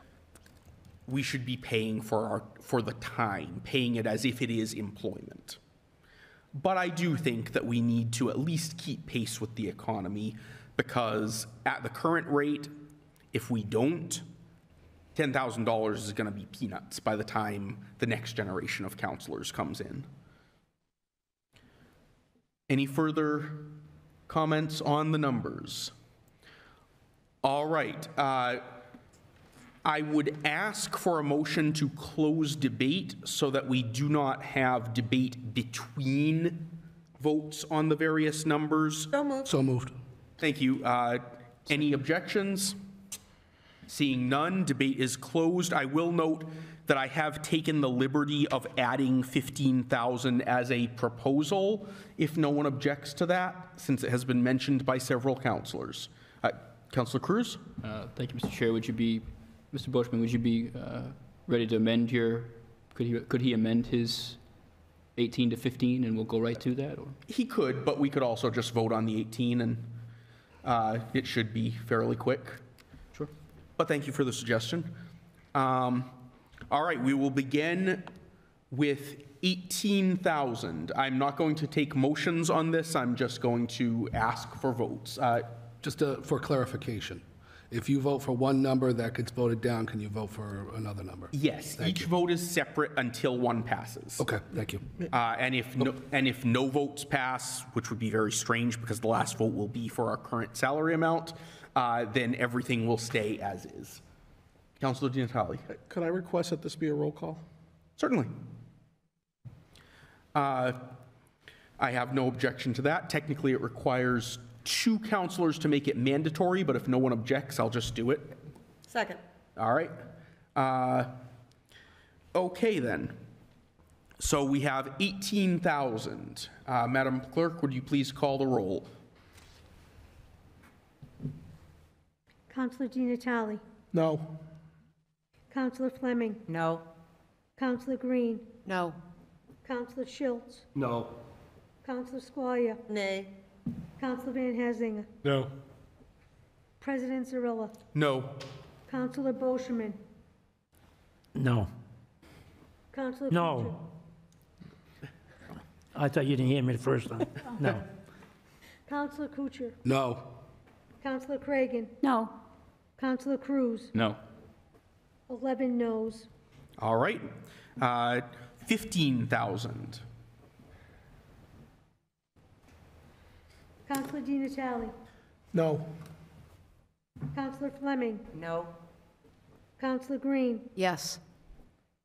we should be paying for the time, paying it as if it is employment. But I do think that we need to at least keep pace with the economy, because at the current rate, if we don't, $10,000 is going to be peanuts by the time the next generation of counselors comes in. Any further comments on the numbers? All right. I would ask for a motion to close debate so that we do not have debate between votes on the various numbers. So moved. So moved. Thank you. Any objections? Seeing none, debate is closed. I will note that I have taken the liberty of adding 15,000 as a proposal, if no one objects to that, since it has been mentioned by several councilors. Councilor Cruz? Thank you, Mr. Chair. Would you be, Mr. Boschman, would you be ready to amend your, could he amend his 18 to 15 and we'll go right to that? Or? He could, but we could also just vote on the 18 and it should be fairly quick. Sure. But thank you for the suggestion. All right, we will begin with 18,000. I'm not going to take motions on this. I'm just going to ask for votes. Just for clarification, if you vote for one number that gets voted down, can you vote for another number? Yes, each vote is separate until one passes. Okay, thank you. And if no votes pass, which would be very strange because the last vote will be for our current salary amount, then everything will stay as is. Councilor Di Natale. Could I request that this be a roll call? Certainly. I have no objection to that. Technically, it requires 2 councilors to make it mandatory, but if no one objects, I'll just do it. Second. All right. Okay, then. So we have 18,000. Madam Clerk, would you please call the roll? Councilor Di Natale. No. Councilor Fleming. No. Councilor Green. No. Councilor Schultz. No. Counselor Squalia, Nay. Counselor Van Hazinga, No. President Zarilla, No. Counselor Boishman, No. Counselor No. I thought you didn't hear me the first time. No. Kuchar, Counselor Kuchar, No. Counselor Cragan, No. Counselor Cruz, No. 11 noes. All right. 15,000. Counselor Di Natale, No. Counselor Fleming, No. Counselor Green, Yes.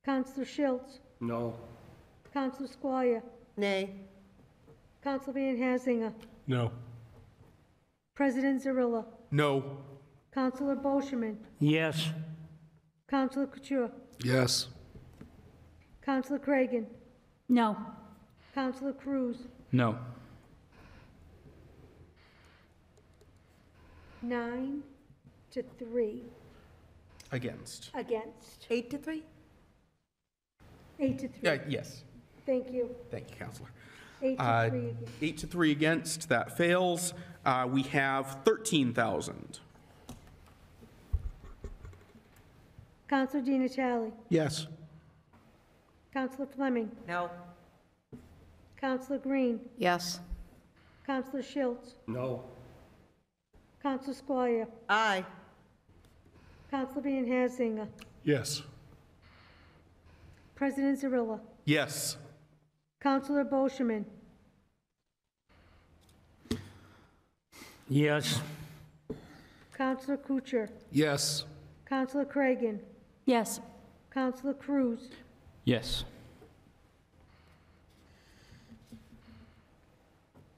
Counselor Schultz, No. Counselor Squalia, Nay. Counselor Van Hazinga, No. President Zarilla, No. Counselor Boishman, Yes. Counselor Couture, Yes. Counselor Cragan, No. Counselor Cruz, No. 9 to 3 Against. against. 8 to 3? 8 to 3. Yes. Thank you. Thank you, Counselor. 8 to 3 against. 8 to 3 against, that fails. We have 13,000. Counselor Di Natale, Yes. Counselor Fleming, No. Counselor Green, Yes. Counselor Schultz, No. Counselor Squalia, Aye. Counselor Van Hazinga, Yes. President Zarilla, Yes. Counselor Boishman, Yes. Counselor Kuchar, Yes. Counselor Cragan, Yes. Counselor Cruz, Yes.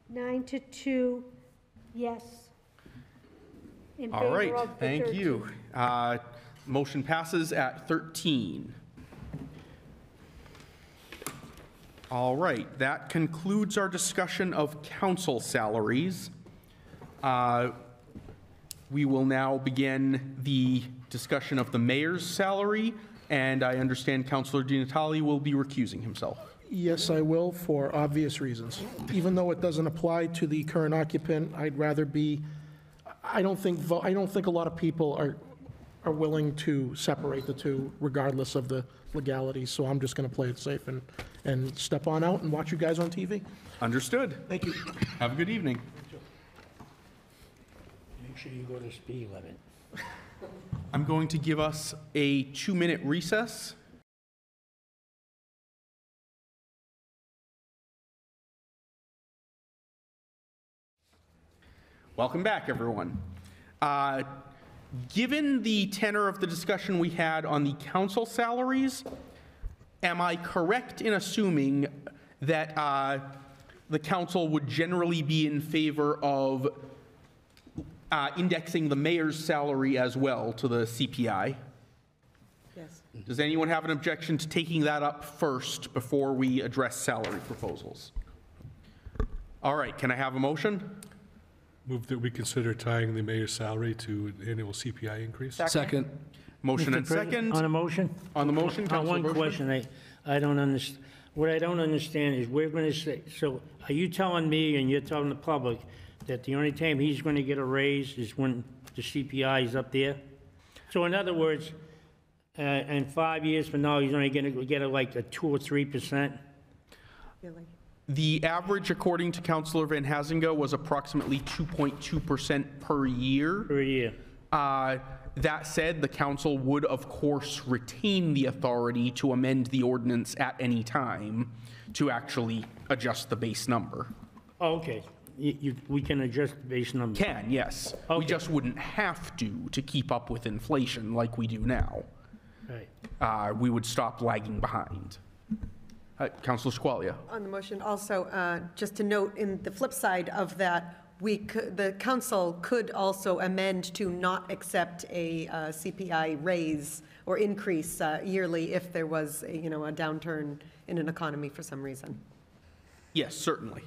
9 to 2, yes. In All right, favor of the thank 13. you. Motion passes at 13. All right, that concludes our discussion of council salaries. We will now begin the discussion of the mayor's salary, and I understand Councilor Di Natale will be recusing himself. Yes, I will, for obvious reasons. Even though it doesn't apply to the current occupant, I'd rather be, I don't think a lot of people are willing to separate the two regardless of the legalities, so I'm just going to play it safe and step on out and watch you guys on TV. Understood. Thank you. Have a good evening. Make sure you go to speed limit. I'm going to give us a 2-minute recess. Welcome back, everyone. Given the tenor of the discussion we had on the council salaries, am I correct in assuming that the council would generally be in favor of indexing the mayor's salary as well to the CPI? Yes. Does anyone have an objection to taking that up first before we address salary proposals? All right, can I have a motion? Move that we consider tying the mayor's salary to an annual CPI increase. Second. Motion Mr. and President, second. On a motion? On the motion, Councilor One Boishman? question I don't understand. What I don't understand is we're going to say, so are you telling me and you're telling the public that the only time he's going to get a raise is when the CPI is up there? So in other words, in 5 years from now, he's only going to get like a 2 or 3%? Really? The average, according to Councilor Van Hazinga, was approximately 2.2% per year. Per year. That said, the council would, of course, retain the authority to amend the ordinance at any time to actually adjust the base number. Oh, okay. We can adjust the base number. Can, yes. We Okay. just wouldn't have to keep up with inflation like we do now. Right. We would stop lagging behind. Councilor Squalia. On the motion, also, just to note, in the flip side of that, the council could also amend to not accept a CPI raise or increase yearly if there was, a downturn in an economy for some reason. Yes, certainly.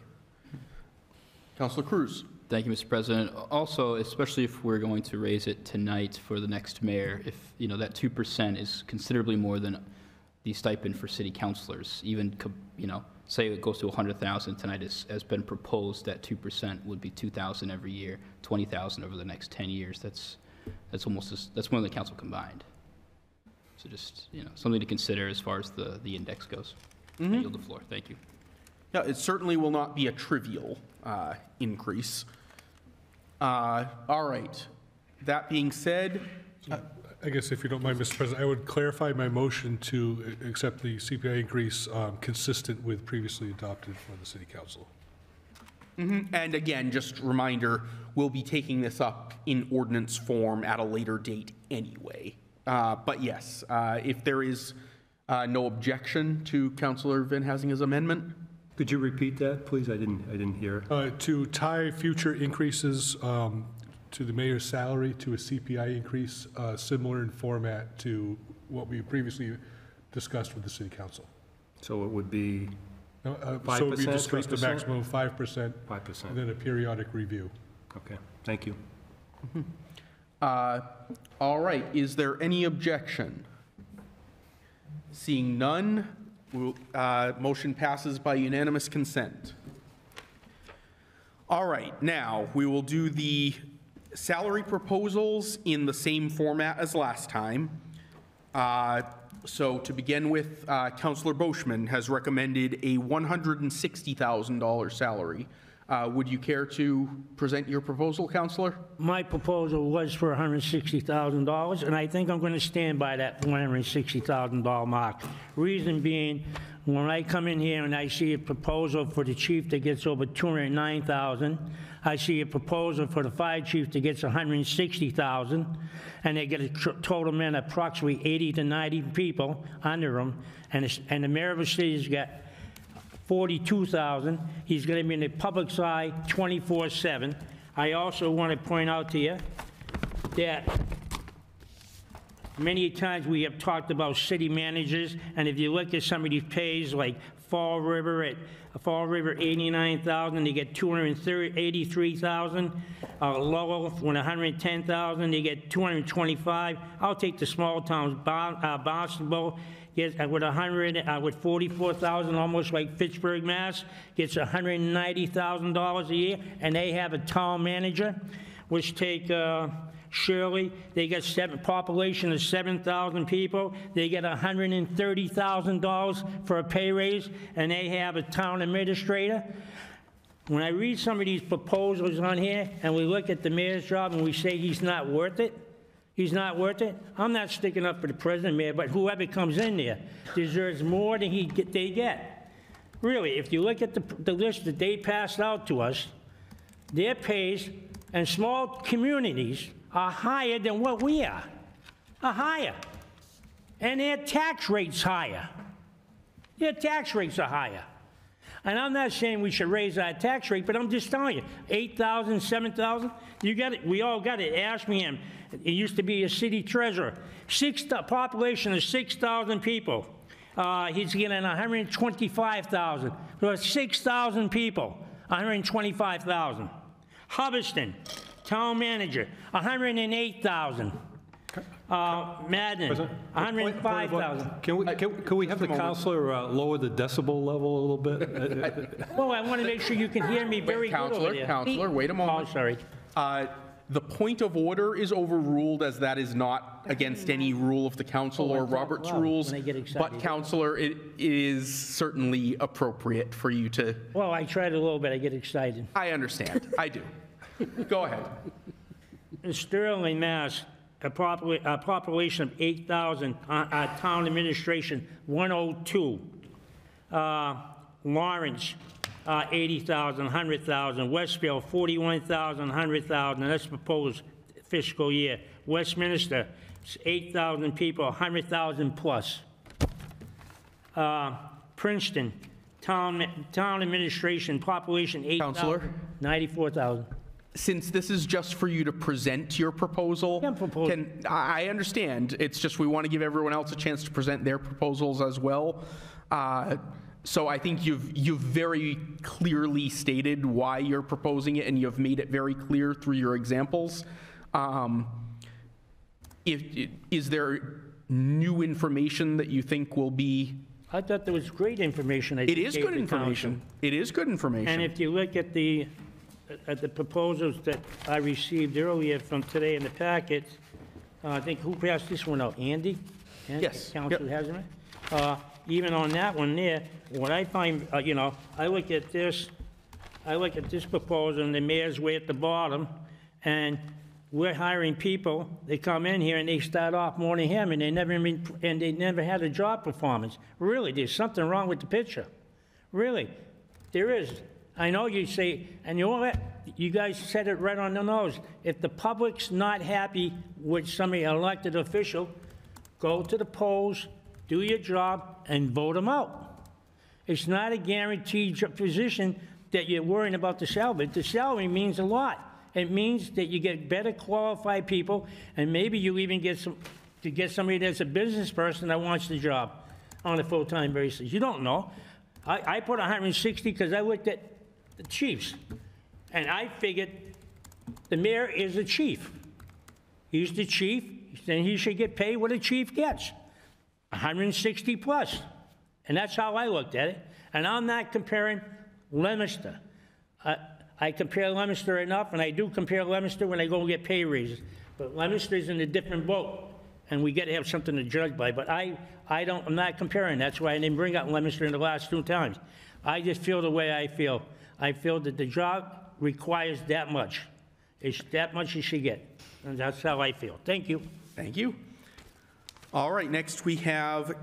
Councilor Cruz. Thank you, Mr. President. Also, especially if we're going to raise it tonight for the next mayor, if, that 2% is considerably more than the stipend for city councilors, even, say it goes to 100,000 tonight, has been proposed that 2% would be 2,000 every year, 20,000 over the next 10 years. That's almost, that's more than the council combined. So just, something to consider as far as the index goes. I yield the floor. Thank you. Yeah, it certainly will not be a trivial increase. All right. That being said, I guess if you don't mind, Mr. President, I would clarify my motion to accept the CPI increase consistent with previously adopted for the city council. and again, just reminder, we'll be taking this up in ordinance form at a later date anyway. But yes, if there is no objection to Councillor Van Hazinga's amendment. Could you repeat that, please? I didn't hear. To tie future increases to the mayor's salary to a CPI increase, similar in format to what we previously discussed with the city council. So it would be So 5%, we discussed a 3%? maximum of 5%. 5%. And then a periodic review. Okay, thank you. All right, is there any objection? Seeing none, motion passes by unanimous consent. All right, now we will do the salary proposals in the same format as last time. So to begin with, Councillor Boschman has recommended a $160,000 salary. Would you care to present your proposal, Councillor? My proposal was for $160,000, and I think I'm going to stand by that $160,000 mark. Reason being, when I come in here and I see a proposal for the chief that gets over $209,000, I see a proposal for the fire chief that gets $160,000, and they get a total man of approximately 80 to 90 people under them, and the mayor of the city's got $42,000. He's going to be in the public's eye 24/7. I also want to point out to you that many times we have talked about city managers, and if you look at some of these pays, like Fall River, $89,000, they get $283,000. Lowell, when $110,000, they get $225,000. I'll take the small towns. Barnstable gets with $44,000, almost like Fitchburg, Mass, gets $190,000 a year, and they have a town manager, which take Shirley, they get population of 7,000 people. They get $130,000 for a pay raise, and they have a town administrator. When I read some of these proposals on here, and we look at the mayor's job, and we say he's not worth it, I'm not sticking up for the president, mayor, but whoever comes in there deserves more than they get. Really, if you look at the list that they passed out to us, their pays in small communities are higher than what we are higher. And their tax rate's higher. Their tax rates are higher. And I'm not saying we should raise our tax rate, but I'm just telling you, 8,000, 7,000, you got it, we all got it. Ashmingham, it used to be a city treasurer. Population of 6,000 people. He's getting 125,000. For 6,000 people, 125,000. Hubbardston, town manager, 108,000. Madden, 105,000. Can we have the counselor lower the decibel level a little bit? Well, I want to make sure you can hear me very good over there. Counselor, wait a moment. Oh, sorry. The point of order is overruled, as that is not against any rule of the council or Robert's rules. When I get excited. But, Counselor, it is certainly appropriate for you to... Well, I tried a little bit. I get excited. I understand. I do. Go ahead. In Sterling, Mass, a population of 8,000, town administration, 102. Lawrence, 80,000, 100,000. Westfield, 41,000, 100,000. That's proposed fiscal year. Westminster, 8,000 people, 100,000 plus. Princeton, town administration, population 8,000. Counselor? 94,000. Since this is just for you to present your proposal, I understand. It's just we want to give everyone else a chance to present their proposals as well. So I think you've very clearly stated why you're proposing it, and you've made it very clear through your examples. Is there new information that you think will be I thought there was great information. It is good information. It is good information. And if you look at the proposals that I received earlier from today in the packet, I think, who passed this one out? Andy? Yes. Council Hazelman? Even on that one there, what I find, you know, I look at this proposal, and the mayor's way at the bottom, and we're hiring people, they come in here and they start off more than him, and they never had a job performance. Really, there's something wrong with the picture. Really, there is. I know you say, and you know what? You guys said it right on the nose. If the public's not happy with some elected official, go to the polls, do your job, and vote them out. It's not a guaranteed position that you're worrying about the salary. The salary means a lot. It means that you get better qualified people, and maybe you even get somebody that's a business person that wants the job on a full-time basis. You don't know. I put 160 because I looked at the chiefs, and I figured the mayor is a chief. He's the chief, then he should get paid what a chief gets, 160 plus. And that's how I looked at it. And I'm not comparing Leominster. I compare Leominster enough, and I do compare Leominster when I go and get pay raises. But Leominster's in a different boat, and we got to have something to judge by. But I'm not comparing. That's why I didn't bring up Leominster in the last 2 times. I just feel the way I feel. I feel that the job requires that much. It's that much you should get. And that's how I feel. Thank you. Thank you. All right, next we have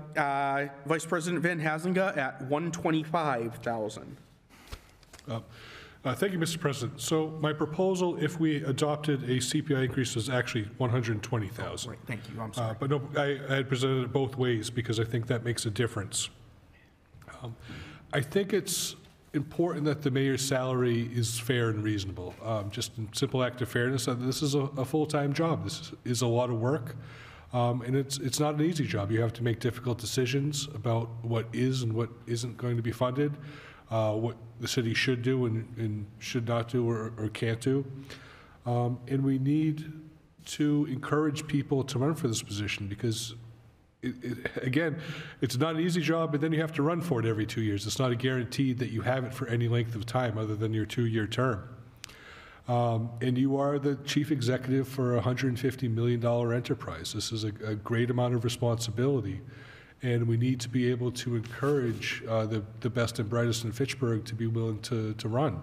Vice President Van Hazinga at $125,000. Thank you, Mr. President. So my proposal, if we adopted a CPI increase, is actually $120,000. Right, thank you, I'm sorry. But no, I had presented it both ways because I think that makes a difference. I think it's important that the mayor's salary is fair and reasonable. Just in simple act of fairness, this is a full-time job. This is a lot of work, and it's not an easy job. You have to make difficult decisions about what is and what isn't going to be funded, what the city should do and should not do or can't do. And we need to encourage people to run for this position because again, it's not an easy job, but then you have to run for it every 2 years. It's not a guarantee that you have it for any length of time other than your 2-year term. And you are the chief executive for a $150 million enterprise. This is a great amount of responsibility, and we need to be able to encourage the best and brightest in Fitchburg to be willing to run.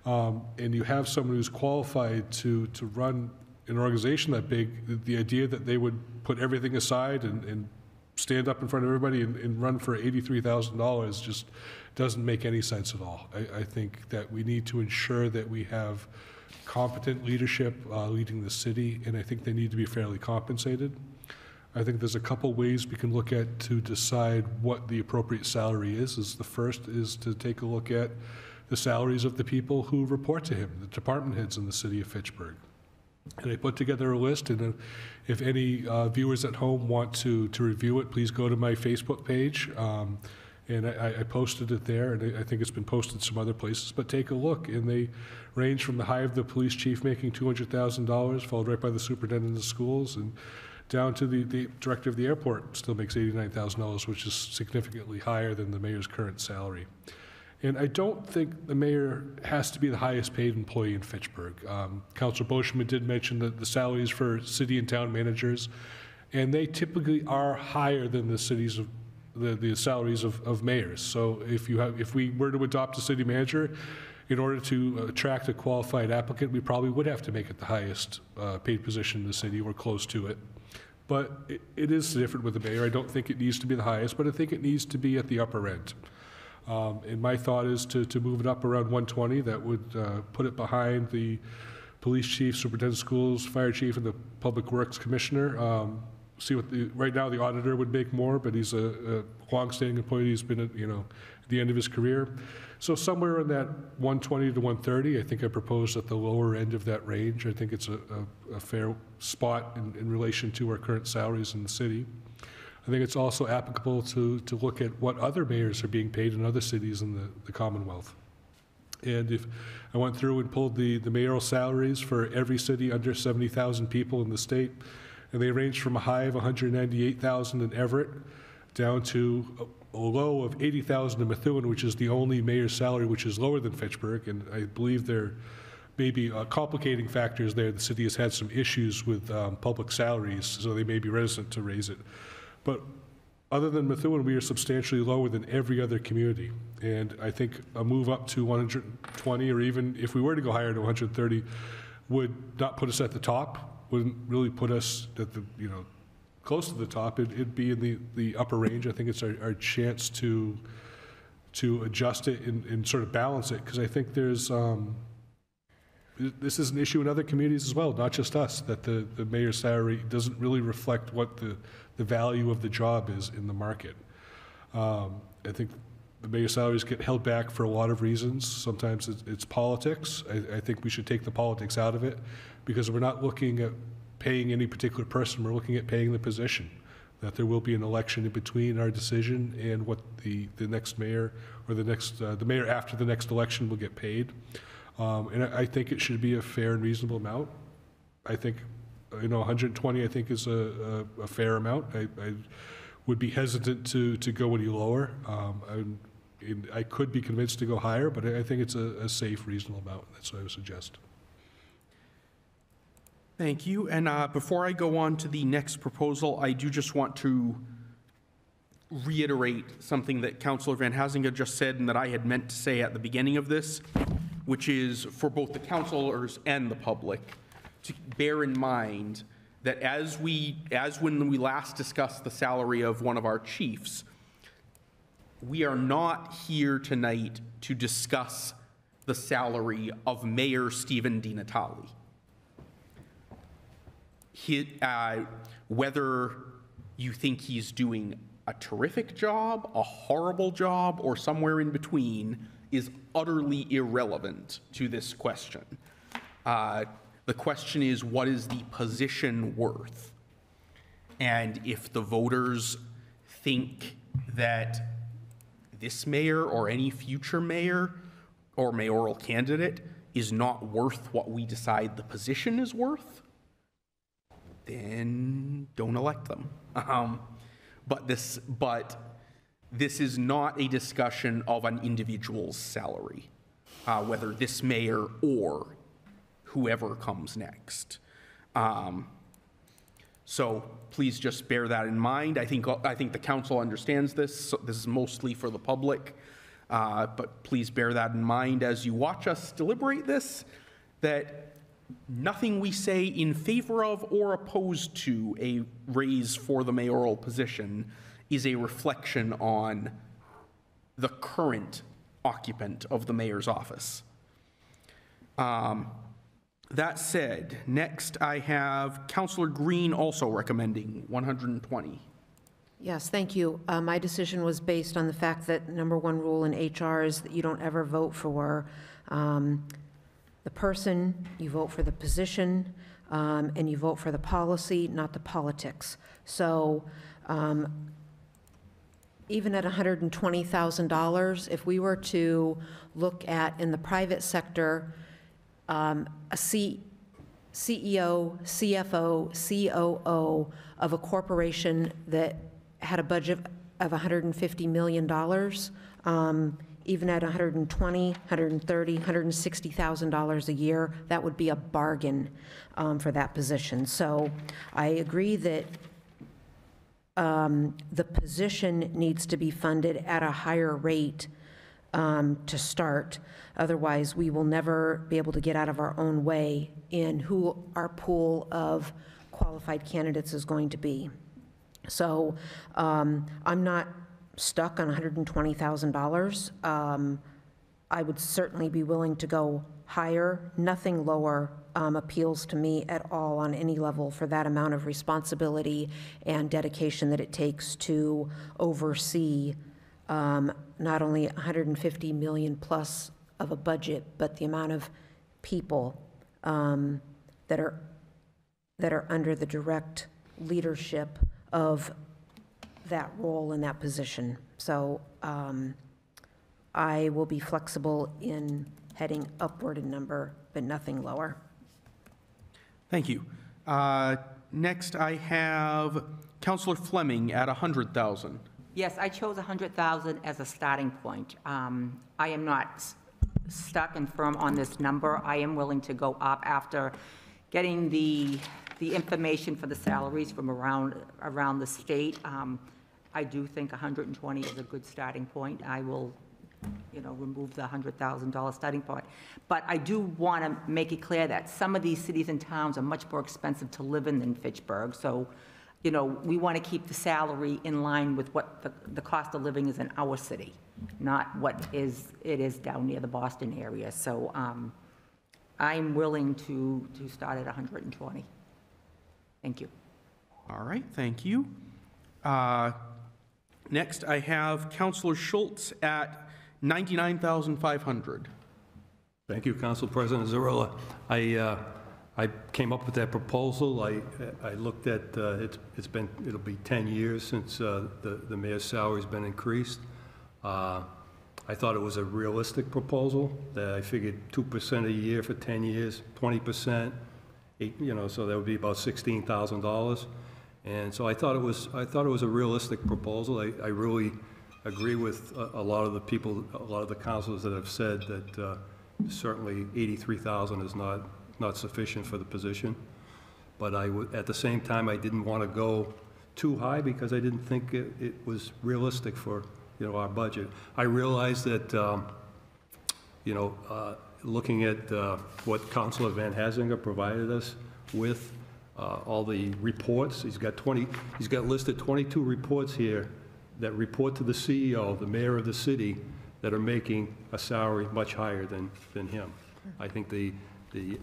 And you have someone who's qualified to run an organization that big. The idea that they would put everything aside and stand up in front of everybody and run for $83,000 just doesn't make any sense at all. I think that we need to ensure that we have competent leadership leading the city, and I think they need to be fairly compensated. I think there's a couple ways we can look at to decide what the appropriate salary is. The first is to take a look at the salaries of the people who report to him, the department heads in the city of Fitchburg. And I put together a list, and if any viewers at home want to review it, please go to my Facebook page. And I posted it there, and I think it's been posted some other places, but take a look. And they range from the high of the police chief making $200,000, followed right by the superintendent of schools, and down to the director of the airport still makes $89,000, which is significantly higher than the mayor's current salary. And I don't think the mayor has to be the highest paid employee in Fitchburg. Councilor Boschman did mention that the salaries for city and town managers, and they typically are higher than the cities of the salaries of mayors. So if we were to adopt a city manager, in order to attract a qualified applicant, we probably would have to make it the highest paid position in the city or close to it. But it is different with the mayor. I don't think it needs to be the highest, but I think it needs to be at the upper end. And my thought is to move it up around 120. That would put it behind the police chief, superintendent of schools, fire chief, and the public works commissioner. See what right now the auditor would make more, but he's a long-standing employee. He's been at the end of his career. So somewhere in that 120 to 130, I think I proposed at the lower end of that range. I think it's a fair spot in relation to our current salaries in the city. I think it's also applicable to look at what other mayors are being paid in other cities in the Commonwealth. And if I went through and pulled the mayoral salaries for every city under 70,000 people in the state, and they range from a high of $198,000 in Everett down to low of 80,000 in Methuen, which is the only mayor's salary which is lower than Fitchburg, and I believe there may be complicating factors there. The city has had some issues with public salaries, so they may be reticent to raise it. But other than Methuen, we are substantially lower than every other community. And I think a move up to 120, or even if we were to go higher to 130, would not put us at the top, wouldn't really put us at the, close to the top. It'd be in the upper range. I think it's our chance to adjust it and sort of balance it, because I think there's, this is an issue in other communities as well, not just us, that the mayor's salary doesn't really reflect what the value of the job is in the market. I think the mayor's salaries get held back for a lot of reasons. Sometimes it's politics. I think we should take the politics out of it, because we're not looking at paying any particular person, we're looking at paying the position. That there will be an election in between our decision and what the next mayor, or the mayor after the next election will get paid. And I think it should be a fair and reasonable amount. I think, 120 I think is a fair amount. I would be hesitant to go any lower. I could be convinced to go higher, but I think it's a safe, reasonable amount. That's what I would suggest. Thank you. And before I go on to the next proposal, I do just want to reiterate something that Councillor Van Hazinga just said and that I had meant to say at the beginning of this, which is for both the councillors and the public to bear in mind that as when we last discussed the salary of one of our chiefs, we are not here tonight to discuss the salary of Mayor Stephen DiNatale. Whether you think he's doing a terrific job, a horrible job, or somewhere in between is utterly irrelevant to this question. The question is, what is the position worth? And if the voters think that this mayor or any future mayor or mayoral candidate is not worth what we decide the position is worth, then don't elect them. But this is not a discussion of an individual's salary, whether this mayor or whoever comes next. So please just bear that in mind. I think the council understands this. So this is mostly for the public, but please bear that in mind as you watch us deliberate this, that nothing we say in favor of or opposed to a raise for the mayoral position is a reflection on the current occupant of the mayor's office. That said, next I have Councillor Green also recommending 120. Yes, thank you. My decision was based on the fact that number one rule in HR is that you don't ever vote for the person, you vote for the position, and you vote for the policy, not the politics. So even at $120,000, if we were to look at, in the private sector, a CEO, CFO, COO of a corporation that had a budget of $150 million, even at $120,000, $130,000, $160,000 a year, that would be a bargain for that position. So I agree that the position needs to be funded at a higher rate to start. Otherwise, we will never be able to get out of our own way in who our pool of qualified candidates is going to be. So I'm not stuck on $120,000. I would certainly be willing to go higher. Nothing lower appeals to me at all on any level for that amount of responsibility and dedication that it takes to oversee not only 150 million plus of a budget, but the amount of people that are under the direct leadership of that role in that position. So I will be flexible in heading upward in number, but nothing lower. Thank you. Next, I have Councillor Fleming at 100,000. Yes, I chose 100,000 as a starting point. I am not stuck and firm on this number. I am willing to go up after getting the information for the salaries from around the state. I do think 120 is a good starting point. I will, remove the $100,000 starting point. But I do want to make it clear that some of these cities and towns are much more expensive to live in than Fitchburg. So, we want to keep the salary in line with what the cost of living is in our city, not what it is down near the Boston area. So I'm willing to start at 120. Thank you. All right, thank you. Next, I have Councillor Schultz at 99,500. Thank you, Council President Zarilla. I came up with that proposal. I looked at, it'll be 10 years since the mayor's salary's been increased. I thought it was a realistic proposal, that I figured 2% a year for 10 years, 20%, so that would be about $16,000. And so I thought it was a realistic proposal. I really agree with a lot of the people, a lot of the councilors that have said that certainly 83,000 is not sufficient for the position. But at the same time, I didn't want to go too high because I didn't think it was realistic for, our budget. I realized that, looking at what Councilor Van Hazinga provided us with, all the reports, he's got listed 22 reports here that report to the CEO, the mayor of the city, that are making a salary much higher than him. I think the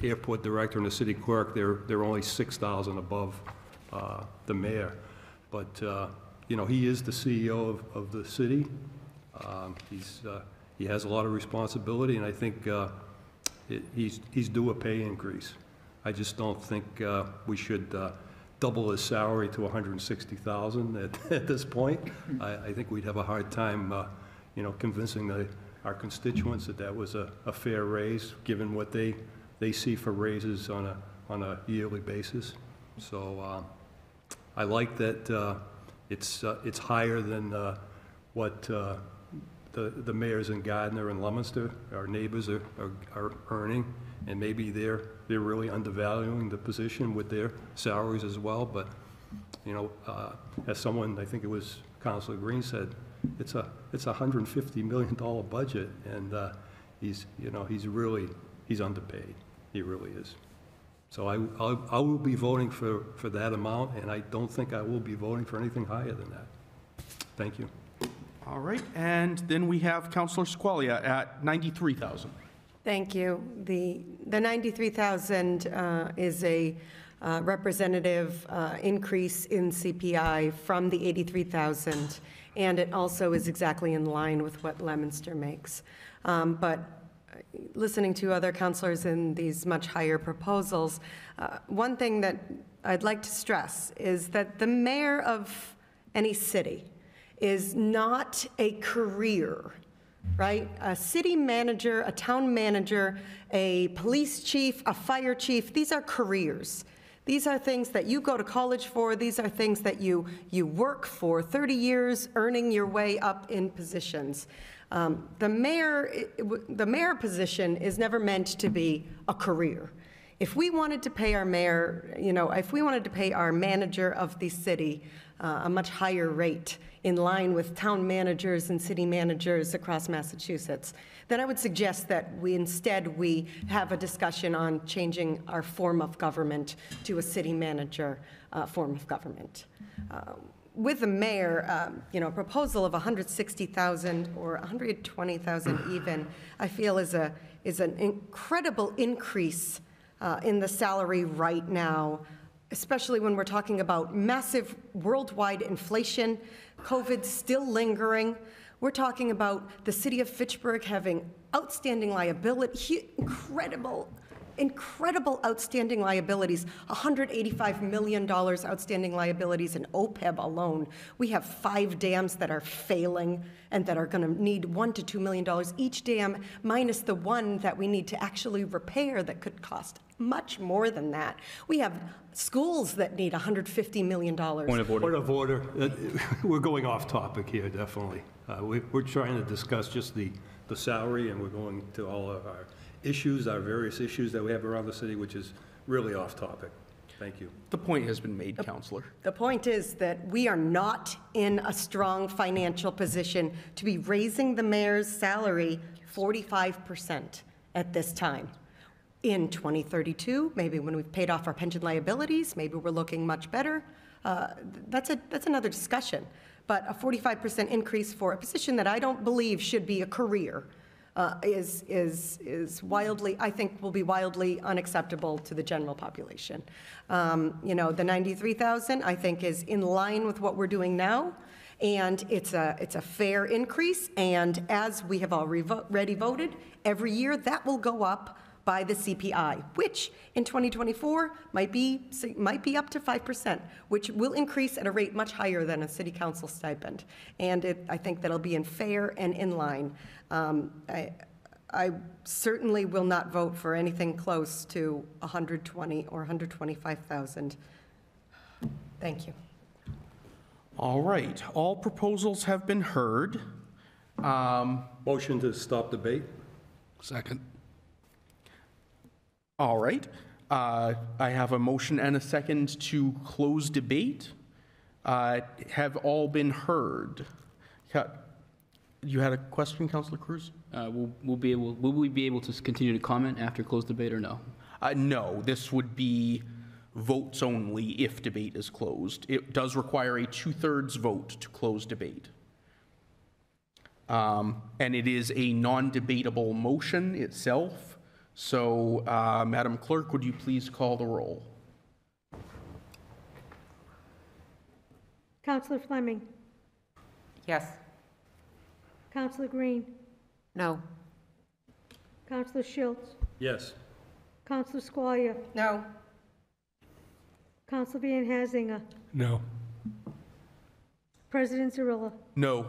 airport director and the city clerk, they're only 6,000 above the mayor. But, he is the CEO of the city. He has a lot of responsibility, and I think he's due a pay increase. I just don't think we should double his salary to $160,000 at this point. I think we'd have a hard time, convincing our constituents that was a fair raise, given what they see for raises on a yearly basis. So I like that it's higher than what the mayors in Gardner and Leominster, our neighbors, are earning, and maybe they're really undervaluing the position with their salaries as well. But as someone, I think it was Councilor Green said, it's a $150 million budget, and he's underpaid. He really is. So I will be voting for that amount, and I don't think I will be voting for anything higher than that. Thank you. All right, and then we have Councillor Squalia at 93,000. Thank you. The 93,000 is a representative increase in CPI from the 83,000, and it also is exactly in line with what Leominster makes. But listening to other councilors in these much higher proposals, one thing that I'd like to stress is that the mayor of any city is not a career, right? A city manager, a town manager, a police chief, a fire chief, these are careers. These are things that you go to college for. These are things that you work for 30 years, earning your way up in positions. The mayor position is never meant to be a career. If we wanted to pay our mayor, if we wanted to pay our manager of the city a much higher rate in line with town managers and city managers across Massachusetts, then I would suggest that we have a discussion on changing our form of government to a city manager form of government. With the mayor, a proposal of 160,000 or 120,000 even, I feel is an incredible increase in the salary right now, especially when we're talking about massive worldwide inflation, COVID still lingering. We're talking about the city of Fitchburg having outstanding liability, incredible outstanding liabilities, $185 million outstanding liabilities in OPEB alone. We have 5 dams that are failing and that are going to need $1 to $2 million each dam, minus the one that we need to actually repair that could cost much more than that. We have schools that need $150 million. Point of order. Point of order. We're going off topic here, definitely. We're trying to discuss just the salary, and we're going to all of our issues, our various issues that we have around the city, which is really off topic. Thank you. The point has been made, Counselor. The point is that we are not in a strong financial position to be raising the mayor's salary 45% at this time. In 2032, maybe when we've paid off our pension liabilities, maybe we're looking much better. That's another discussion. But a 45% increase for a position that I don't believe should be a career is wildly, I think, will be wildly unacceptable to the general population. You know, the 93,000, I think, is in line with what we're doing now, and it's a fair increase. And as we have already voted, every year that will go up by the CPI, which in 2024 might be up to 5%, which will increase at a rate much higher than a city council stipend. And I think that'll be fair and in line. I certainly will not vote for anything close to 120 or 125,000. Thank you. All right, all proposals have been heard. Motion to stop debate? Second. All right, I have a motion and a second to close debate. Have all been heard? You had a question, Councilor Cruz? Will we be able to continue to comment after closed debate or no? No, this would be votes only if debate is closed. It does require a 2/3 vote to close debate. And it is a non-debatable motion itself. So, Madam Clerk, would you please call the roll? Counselor Fleming. Yes. Counselor Green. No. Counselor Schultz. Yes. Counselor Squalia. No. Counselor Van Hazinga. No. President Zarilla. No.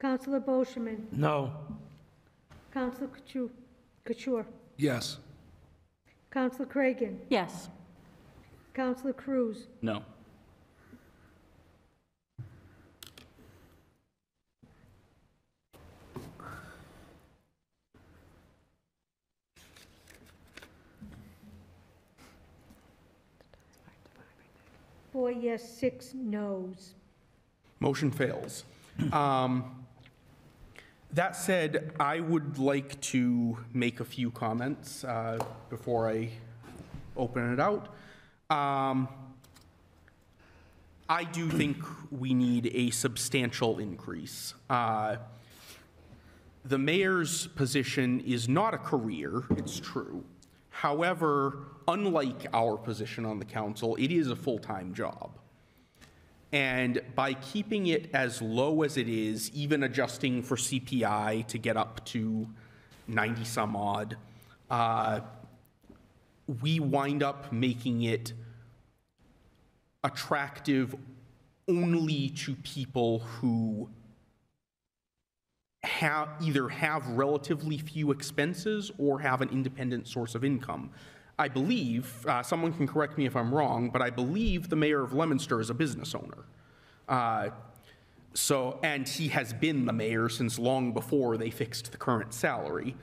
Counselor Boschman. No. Counselor Couture. Yes. Counselor Cragan. Yes. Counselor Cruz. No. Four yes, 6 noes. Motion fails. That said, I would like to make a few comments before I open it out. I do think we need a substantial increase. The mayor's position is not a career, it's true. However, unlike our position on the council, it is a full-time job. And by keeping it as low as it is, even adjusting for CPI to get up to 90 some odd, we wind up making it attractive only to people who either have relatively few expenses or have an independent source of income. I believe, someone can correct me if I'm wrong, but I believe the mayor of Leominster is a business owner. And he has been the mayor since long before they fixed the current salary.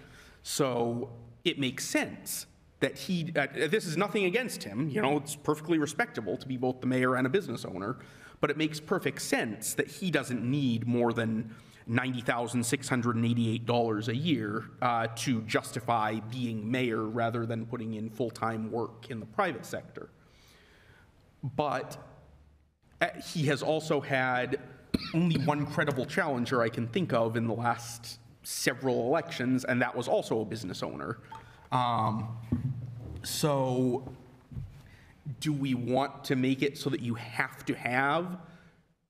So it makes sense that this is nothing against him, you know, it's perfectly respectable to be both the mayor and a business owner, but it makes perfect sense that he doesn't need more than $90,688 a year to justify being mayor rather than putting in full-time work in the private sector. But he has also had only one credible challenger I can think of in the last several elections, and that was also a business owner. So do we want to make it so that you have to have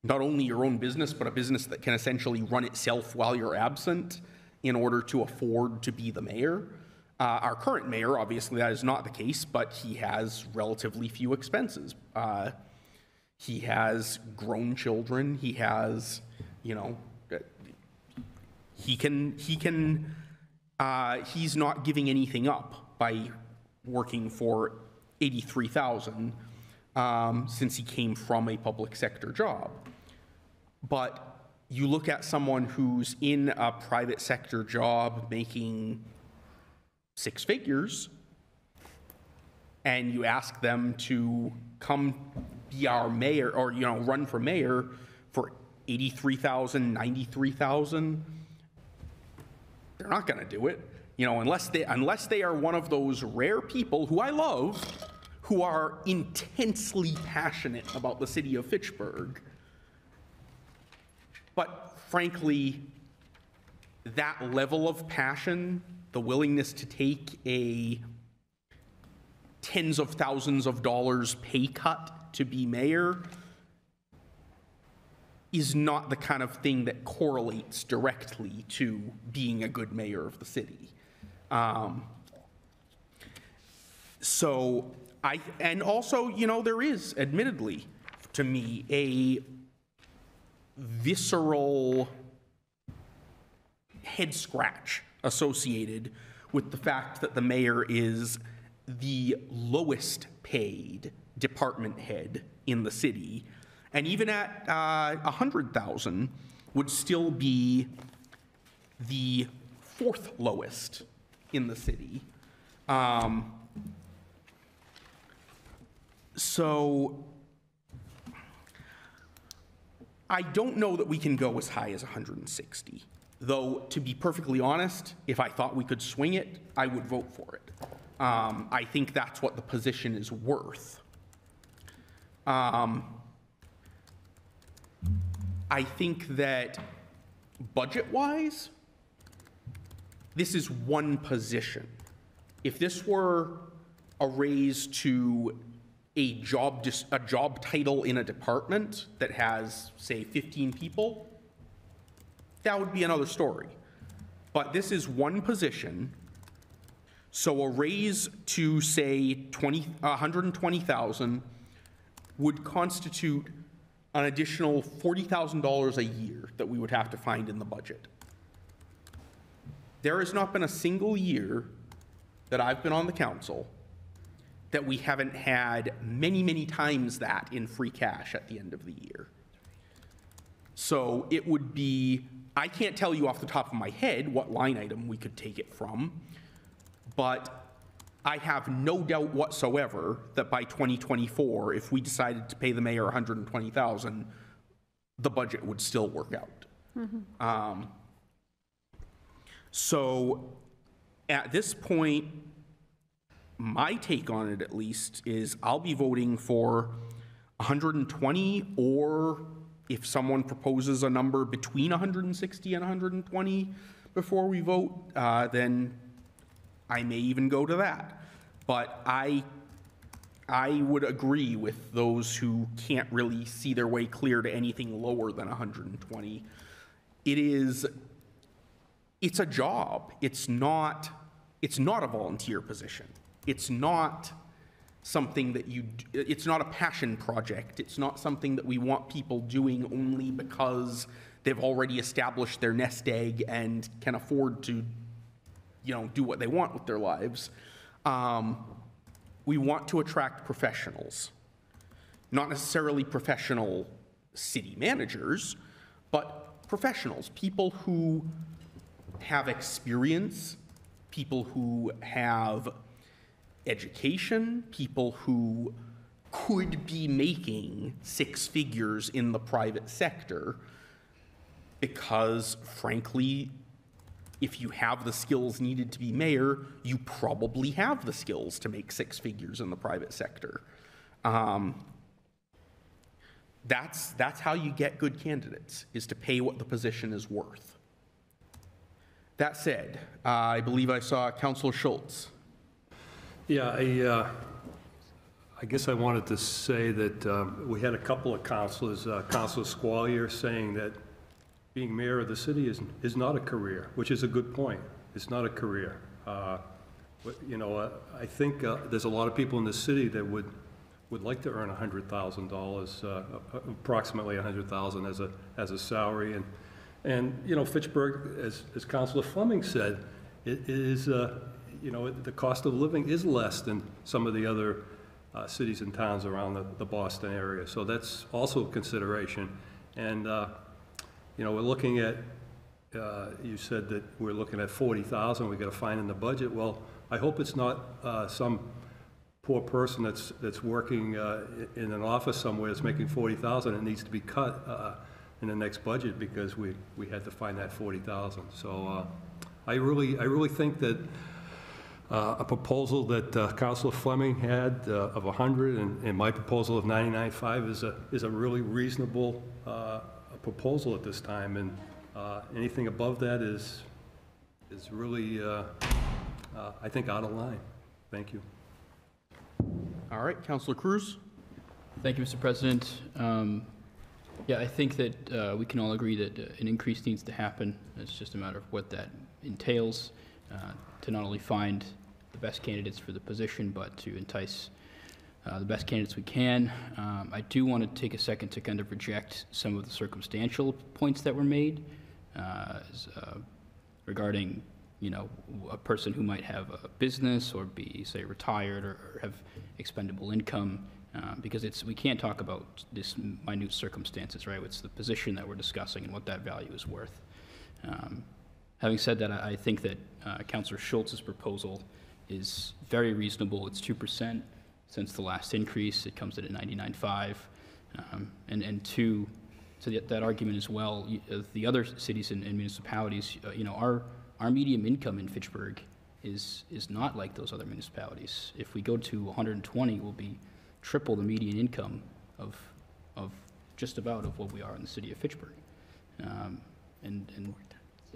not only your own business, but a business that can essentially run itself while you're absent in order to afford to be the mayor? Our current mayor, obviously, that is not the case, but he has relatively few expenses. He has grown children. He has, you know, he's not giving anything up by working for $83,000 since he came from a public sector job. But you look at someone who's in a private sector job making 6 figures, and you ask them to come be our mayor or, you know, run for mayor for $83,000, $93,000, they're not going to do it. You know, unless they are one of those rare people who I love, who are intensely passionate about the city of Fitchburg. But frankly, that level of passion, the willingness to take a tens of thousands of dollars pay cut to be mayor, is not the kind of thing that correlates directly to being a good mayor of the city. And also, you know, there is, admittedly, to me, a visceral head scratch associated with the fact that the mayor is the lowest paid department head in the city, and even at $100,000 would still be the 4th lowest in the city. So I don't know that we can go as high as 160, though, to be perfectly honest, if I thought we could swing it, I would vote for it. I think that's what the position is worth. I think that budget-wise, this is one position. If this were a raise to a job title in a department that has, say, 15 people, that would be another story. But this is one position, so a raise to, say, $120,000 would constitute an additional $40,000 a year that we would have to find in the budget. There has not been a single year that I've been on the council that we haven't had many, many times that in free cash at the end of the year. So it would be, I can't tell you off the top of my head what line item we could take it from, but I have no doubt whatsoever that by 2024, if we decided to pay the mayor $120,000, the budget would still work out. So at this point, my take on it, at least, is I'll be voting for 120, or if someone proposes a number between 160 and 120 before we vote, then I may even go to that. But I would agree with those who can't really see their way clear to anything lower than 120. It's a job. It's not a volunteer position. It's not something that it's not a passion project. It's not something that we want people doing only because they've already established their nest egg and can afford to, you know, do what they want with their lives. We want to attract professionals, not necessarily professional city managers, but professionals, people who have experience, people who have education, people who could be making 6 figures in the private sector, because frankly, if you have the skills needed to be mayor, you probably have the skills to make 6 figures in the private sector. That's how you get good candidates, is to pay what the position is worth. That said, I believe I saw Councilor Schultz. Yeah, I guess I wanted to say that we had a couple of councilors, Councilor Squalier, saying that being mayor of the city is not a career, which is a good point. It's not a career. You know, I think there's a lot of people in the city that would like to earn $100,000, approximately $100,000 as a salary, and you know, Fitchburg, as Councilor Fleming said, it is you know, the cost of living is less than some of the other cities and towns around the Boston area. So that's also a consideration. And, you know, we're looking at, you said that we're looking at 40,000 we got to find in the budget. Well, I hope it's not some poor person that's working in an office somewhere that's making 40,000 and needs to be cut in the next budget because we had to find that 40,000. So I really think that a proposal that Councilor Fleming had of 100 and my proposal of 99.5 is a really reasonable proposal at this time, and anything above that is really, I think, out of line. Thank you. All right, Councilor Cruz. Thank you, Mr. President. Yeah, I think that we can all agree that an increase needs to happen. It's just a matter of what that entails to not only find the best candidates for the position, but to entice the best candidates we can. I do want to take a second to kind of reject some of the circumstantial points that were made regarding, you know, a person who might have a business or be, say, retired or have expendable income, because we can't talk about this minute circumstances, right? It's the position that we're discussing and what that value is worth. Having said that, I think that Councilor Schultz's proposal is very reasonable. It's 2% since the last increase. It comes in at 99.5. And to that argument as well, the other cities and municipalities, you know, our median income in Fitchburg is not like those other municipalities. If we go to 120, we'll be triple the median income of just about of what we are in the city of Fitchburg. And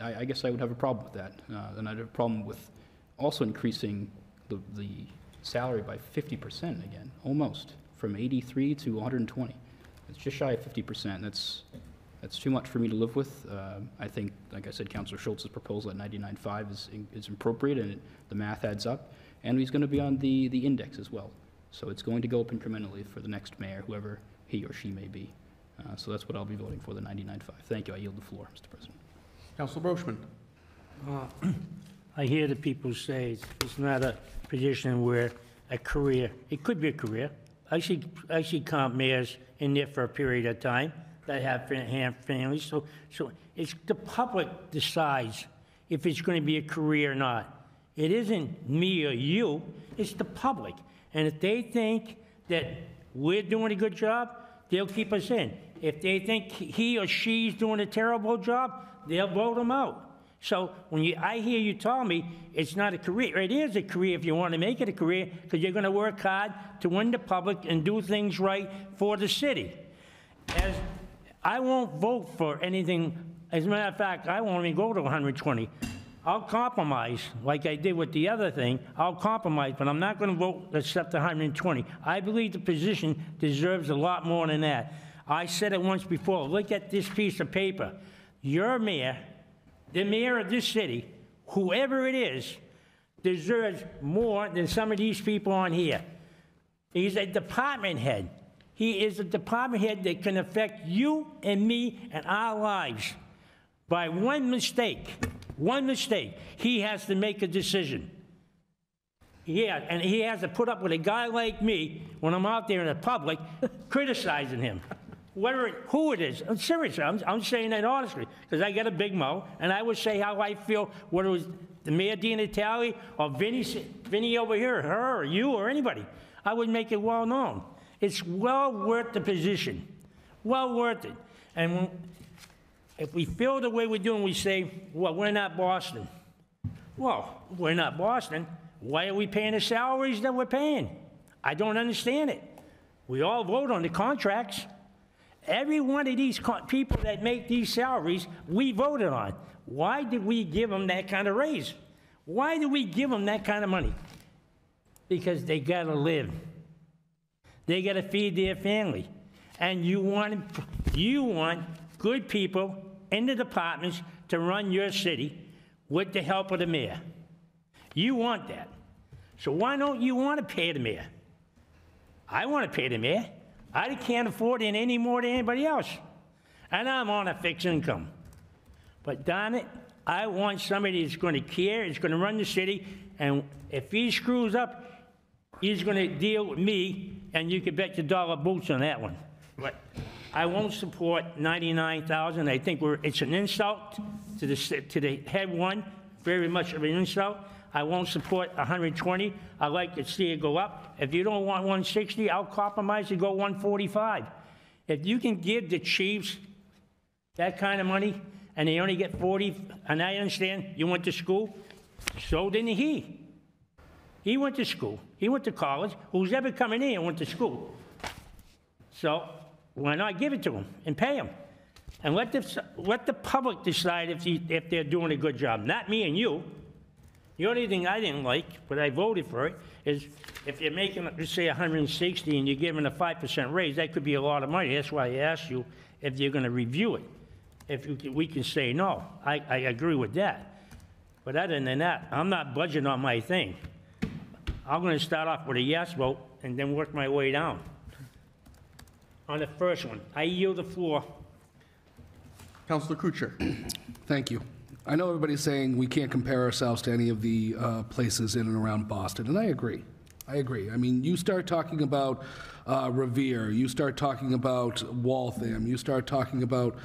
I guess I would have a problem with that. And I'd have a problem with also increasing the salary by 50% again, almost, from 83 to 120. It's just shy of 50%. That's too much for me to live with. I think, like I said, Councilor Schultz's proposal at 99.5 is appropriate, and the math adds up. And he's going to be on the index as well. So it's going to go up incrementally for the next mayor, whoever he or she may be. So that's what I'll be voting for, the 99.5. Thank you. I yield the floor, Mr. President. Councilor Brochman. I hear the people say it's not a position where a career, it could be a career. I see comp mayors in there for a period of time that have families. So it's the public decides if it's going to be a career or not. It isn't me or you, it's the public. And if they think that we're doing a good job, they'll keep us in. If they think he or she's doing a terrible job, they'll vote him out. So when I hear you tell me it's not a career, it is a career if you want to make it a career, because you're going to work hard to win the public and do things right for the city. As I won't vote for anything, as a matter of fact, I won't even go to 120. I'll compromise, like I did with the other thing. I'll compromise, but I'm not going to vote except 120. I believe the position deserves a lot more than that. I said it once before. Look at this piece of paper. Your mayor, the mayor of this city, whoever it is, deserves more than some of these people on here. He's a department head. He is a department head that can affect you and me and our lives. By one mistake, he has to make a decision. Yeah, and he has to put up with a guy like me when I'm out there in the public criticizing him. Who it is. I'm serious. I'm saying that honestly, because I got a big mouth, and I would say how I feel, whether it was the Mayor Di Natale or Vinny over here, her, or you, or anybody. I would make it well known. It's well worth the position. Well worth it. And if we feel the way we're doing, we say, well, we're not Boston. Well, we're not Boston. Why are we paying the salaries that we're paying? I don't understand it. We all vote on the contracts. Every one of these people that make these salaries, we voted on. Why did we give them that kind of raise? Why did we give them that kind of money? Because they got to live. They got to feed their family. And you want good people in the departments to run your city with the help of the mayor. You want that. So why don't you want to pay the mayor? I want to pay the mayor. I can't afford it any more than anybody else. And I'm on a fixed income. But darn it, I want somebody that's going to care, is going to run the city, and if he screws up, he's gonna deal with me, and you can bet your dollar boots on that one. But I won't support 99,000. I think it's an insult to the head one, very much of an insult. I won't support 120. I'd like to see it go up. If you don't want 160, I'll compromise and go 145. If you can give the chiefs that kind of money, and they only get 40, and I understand you went to school, so didn't he. He went to school. He went to college. Who's ever coming in went to school. So why not give it to him and pay him? And let the public decide if they're doing a good job, not me and you. The only thing I didn't like, but I voted for it, is if you're making, let's say, 160 and you're giving a 5% raise, that could be a lot of money. That's why I asked you if you're going to review it. If we can say no. I agree with that. But other than that, I'm not budging on my thing. I'm going to start off with a yes vote and then work my way down. On the first one, I yield the floor. Councillor Kuchar. Thank you. I know everybody's saying we can't compare ourselves to any of the places in and around Boston, and I agree. I agree. I mean, you start talking about Revere, you start talking about Waltham, you start talking about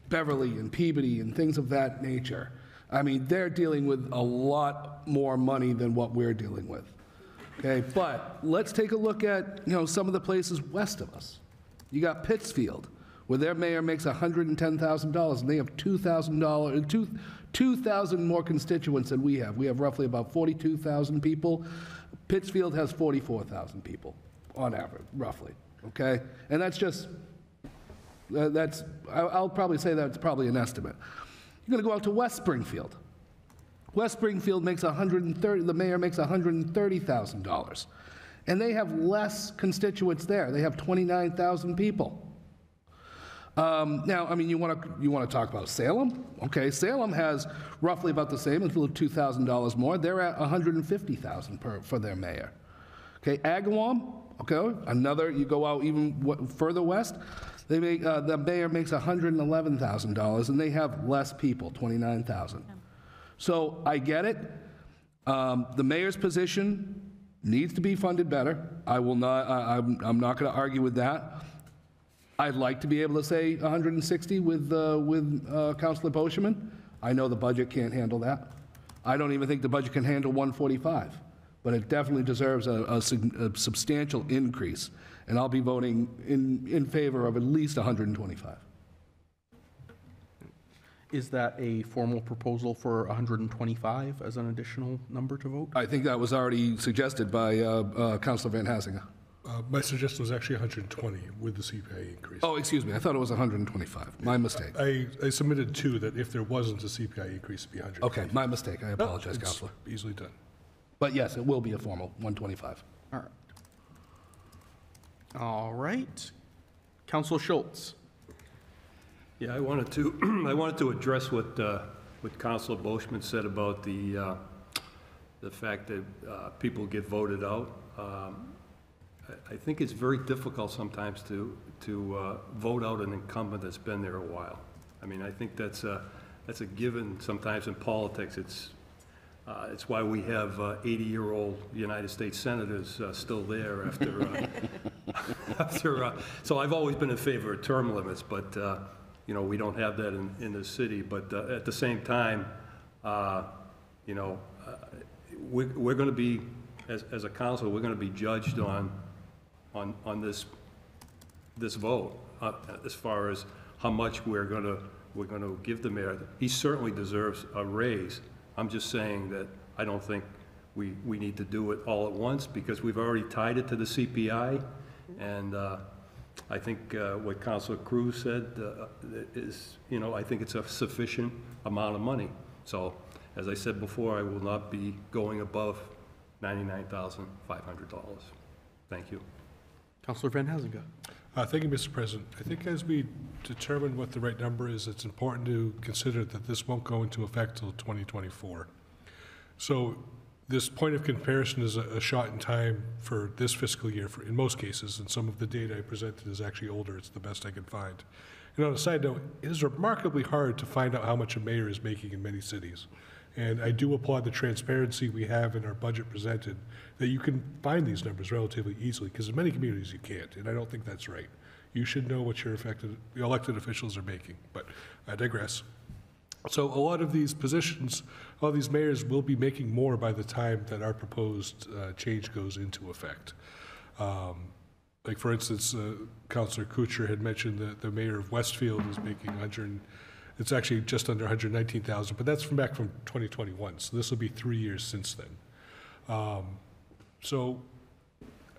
Beverly and Peabody and things of that nature. I mean, they're dealing with a lot more money than what we're dealing with. Okay, but let's take a look at, some of the places west of us. You got Pittsfield, where their mayor makes $110,000, and they have 2,000 more constituents than we have. We have roughly about 42,000 people. Pittsfield has 44,000 people on average, roughly, okay? And that's just, I'll probably say that's probably an estimate. You're gonna go out to West Springfield. West Springfield makes the mayor makes $130,000. And they have less constituents there. They have 29,000 people. Now, I mean, you want to talk about Salem? Okay, Salem has roughly about the same, it's a little $2,000 more. They're at $150,000 for their mayor. Okay, Agawam, okay, you go out even further west, the mayor makes $111,000, and they have less people, 29,000. So I get it. The mayor's position needs to be funded better. I'm not going to argue with that. I'd like to be able to say 160 with Councilor Boschman. I know the budget can't handle that. I don't even think the budget can handle 145, but it definitely deserves a substantial increase, and I'll be voting in favor of at least 125. Is that a formal proposal for 125 as an additional number to vote? I think that was already suggested by Councilor Van Hazinga. My suggestion was actually 120 with the CPI increase. Oh, excuse me, I thought it was 125. My mistake. I submitted two that if there wasn't a CPI increase, it'd be 100. Okay, my mistake. I apologize, Councilor. Easily done. But yes, it will be a formal 125. All right. All right. Councilor Schultz. Yeah, I wanted to address what Councilor Boschman said about the fact that people get voted out. I think it's very difficult sometimes to vote out an incumbent that's been there a while. I mean, I think that's a given sometimes in politics. It's why we have 80-year-old United States senators still there after. So I've always been in favor of term limits, but we don't have that in the city. But at the same time, we're going to be, as a council, we're going to be judged on this vote as far as how much we're going to give the mayor. He certainly deserves a raise. I'm just saying that I don't think we need to do it all at once because we've already tied it to the CPI, and I think what Councilor Cruz said is, I think it's a sufficient amount of money. So, as I said before, I will not be going above $99,500. Thank you. Councilor Van Hazinga. Thank you, Mr. President. I think as we determine what the right number is, it's important to consider that this won't go into effect till 2024. So this point of comparison is a shot in time for this fiscal year in most cases, and some of the data I presented is actually older. It's the best I could find. And on a side note, it is remarkably hard to find out how much a mayor is making in many cities. And I do applaud the transparency we have in our budget presented, that you can find these numbers relatively easily, because in many communities you can't, and I don't think that's right. You should know what your elected officials are making, but I digress. So a lot of these positions, all these mayors will be making more by the time that our proposed change goes into effect. Like, for instance, Councilor Kuchar had mentioned that the mayor of Westfield is making it's actually just under 119,000, but that's back from 2021, so this will be 3 years since then. So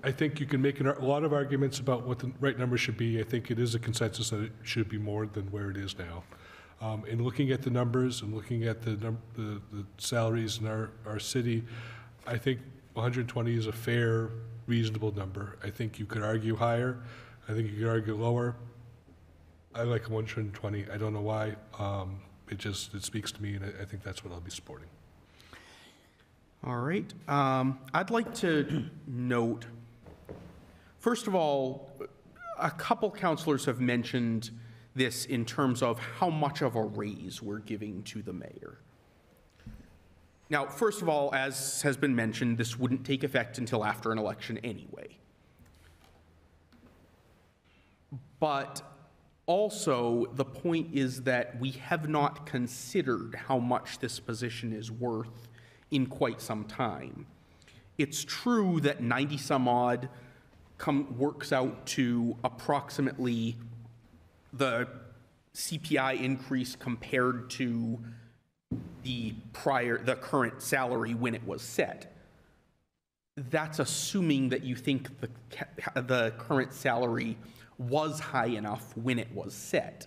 I think you can make a lot of arguments about what the right number should be. I think it is a consensus that it should be more than where it is now. In looking at the numbers and looking at the salaries in our city, I think 120 is a fair, reasonable number. I think you could argue higher. I think you could argue lower. I like 120. I don't know why. It speaks to me, and I think that's what I'll be supporting. All right. I'd like to note, first of all, a couple councilors have mentioned this in terms of how much of a raise we're giving to the mayor. Now, first of all, as has been mentioned, this wouldn't take effect until after an election anyway. But also, the point is that we have not considered how much this position is worth in quite some time. It's true that 90 some odd works out to approximately the CPI increase compared to the current salary when it was set. That's assuming that you think the current salary was high enough when it was set.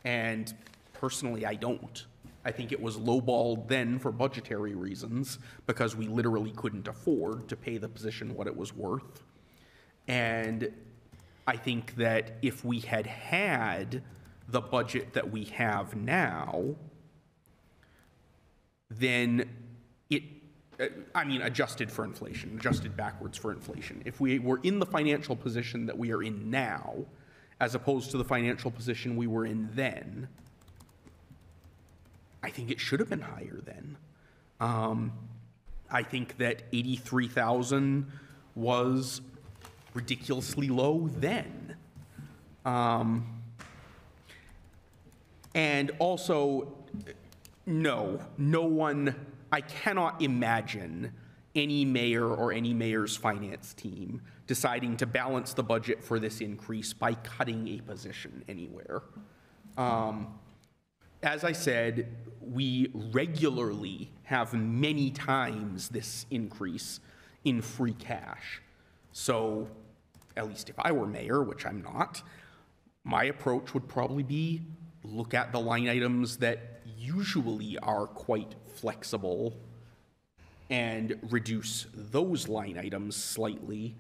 And personally, I don't. I think it was lowballed then for budgetary reasons because we literally couldn't afford to pay the position what it was worth. And I think that if we had had the budget that we have now, then adjusted for inflation, adjusted backwards for inflation. If we were in the financial position that we are in now, as opposed to the financial position we were in then, I think it should have been higher then. I think that 83,000 was ridiculously low then. And also, no one, I cannot imagine any mayor or any mayor's finance team deciding to balance the budget for this increase by cutting a position anywhere. As I said, we regularly have many times this increase in free cash. So, at least if I were mayor, which I'm not, my approach would probably be look at the line items that usually are quite flexible and reduce those line items slightly.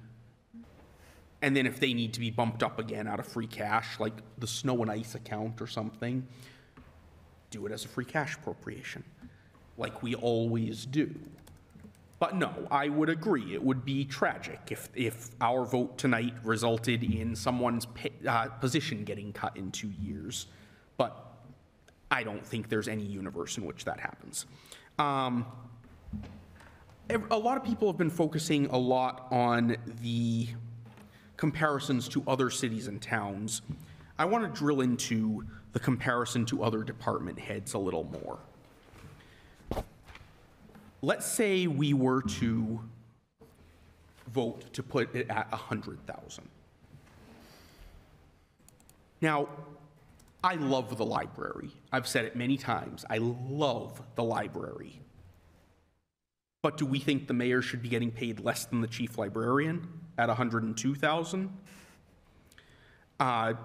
And then if they need to be bumped up again out of free cash, like the snow and ice account or something, do it as a free cash appropriation, like we always do. But no, I would agree, it would be tragic if our vote tonight resulted in someone's position getting cut in 2 years. But I don't think there's any universe in which that happens. A lot of people have been focusing a lot on the comparisons to other cities and towns. I want to drill into the comparison to other department heads a little more. Let's say we were to vote to put it at 100,000. Now, I love the library. I've said it many times. I love the library. But do we think the mayor should be getting paid less than the chief librarian at 102,000? I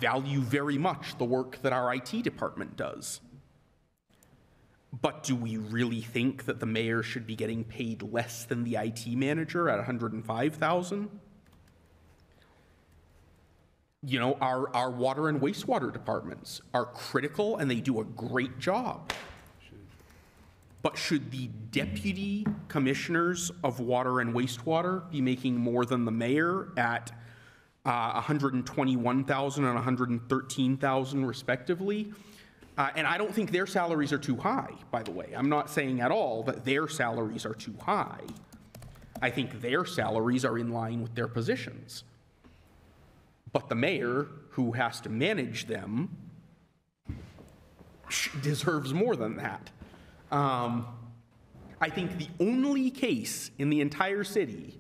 value very much the work that our IT department does. But do we really think that the mayor should be getting paid less than the IT manager at 105,000? Our water and wastewater departments are critical and they do a great job. But should the deputy commissioners of water and wastewater be making more than the mayor at 121,000 and 113,000 respectively? And I don't think their salaries are too high, by the way. I'm not saying at all that their salaries are too high. I think their salaries are in line with their positions. But the mayor, who has to manage them, deserves more than that. I think the only case in the entire city,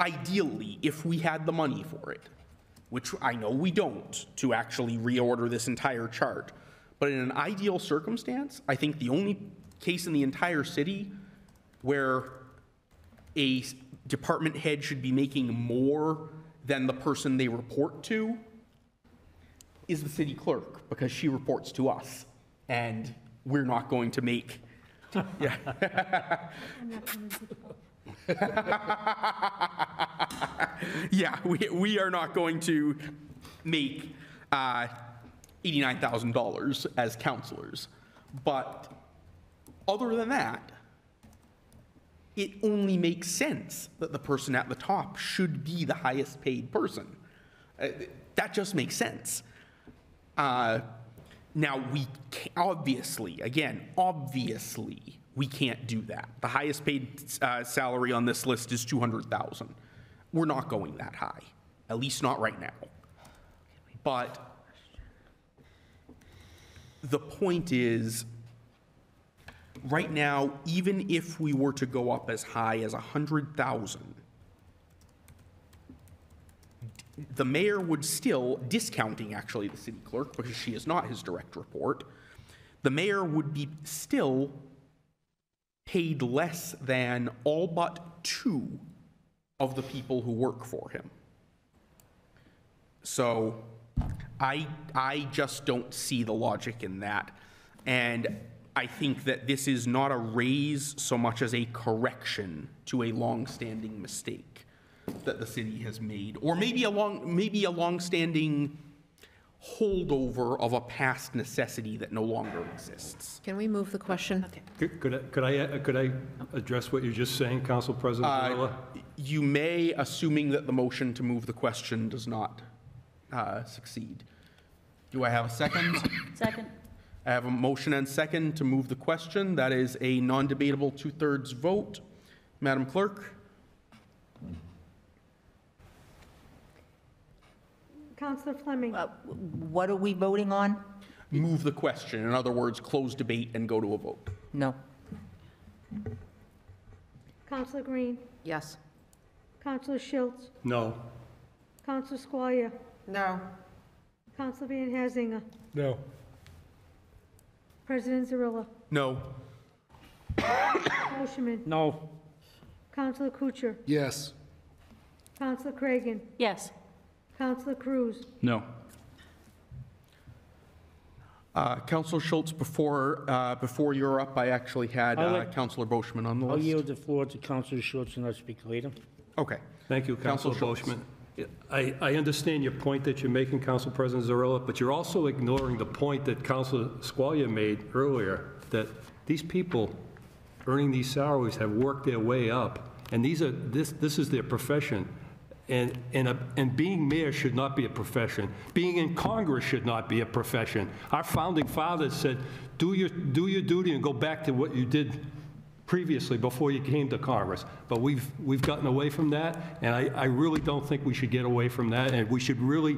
ideally, if we had the money for it, which I know we don't, to actually reorder this entire chart, but in an ideal circumstance, I think the only case in the entire city where a department head should be making more than the person they report to is the city clerk, because she reports to us, and we're not going to make, yeah. Yeah, we are not going to make $89,000 as counselors. But other than that, it only makes sense that the person at the top should be the highest paid person. That just makes sense. Now, we obviously, we can't do that. The highest paid salary on this list is $200,000. We're not going that high, at least not right now. But the point is, right now, even if we were to go up as high as $100,000, the mayor would still, discounting actually the city clerk because she is not his direct report, the mayor would be still paid less than all but 2 of the people who work for him. So I just don't see the logic in that. And I think that this is not a raise so much as a correction to a long-standing mistake that the city has made, or maybe a long-standing holdover of a past necessity that no longer exists. Can we move the question? Could I address what you're just saying, Council President Zarella? You may, assuming that the motion to move the question does not succeed. Do I have a second? Second. I have a motion and second to move the question. That is a non-debatable 2/3 vote. Madam Clerk? Councillor Fleming. What are we voting on? Move the question. In other words, close debate and go to a vote. No. Councillor Green. Yes. Councillor Schultz. No. Councillor Squire. No. Councillor Van Hazinga. No. President Zarilla. No. Mosherman. No. Councillor Kuchar. Yes. Councillor Cragan. Yes. Councillor Cruz. No. Councillor Schultz, before you're up, I actually had Councillor Boschman on the I'll list. yield the floor to Councillor Schultz and I'll speak later. Okay. Thank you, Councilor Boschman. I understand your point that you're making, Council President Zarella, but you're also ignoring the point that Councilor Squalia made earlier, that these people earning these salaries have worked their way up, and this is their profession. And being mayor should not be a profession. Being in Congress should not be a profession. Our founding fathers said, do your duty and go back to what you did previously before you came to Congress. But we've gotten away from that, and I really don't think we should get away from that, and we should really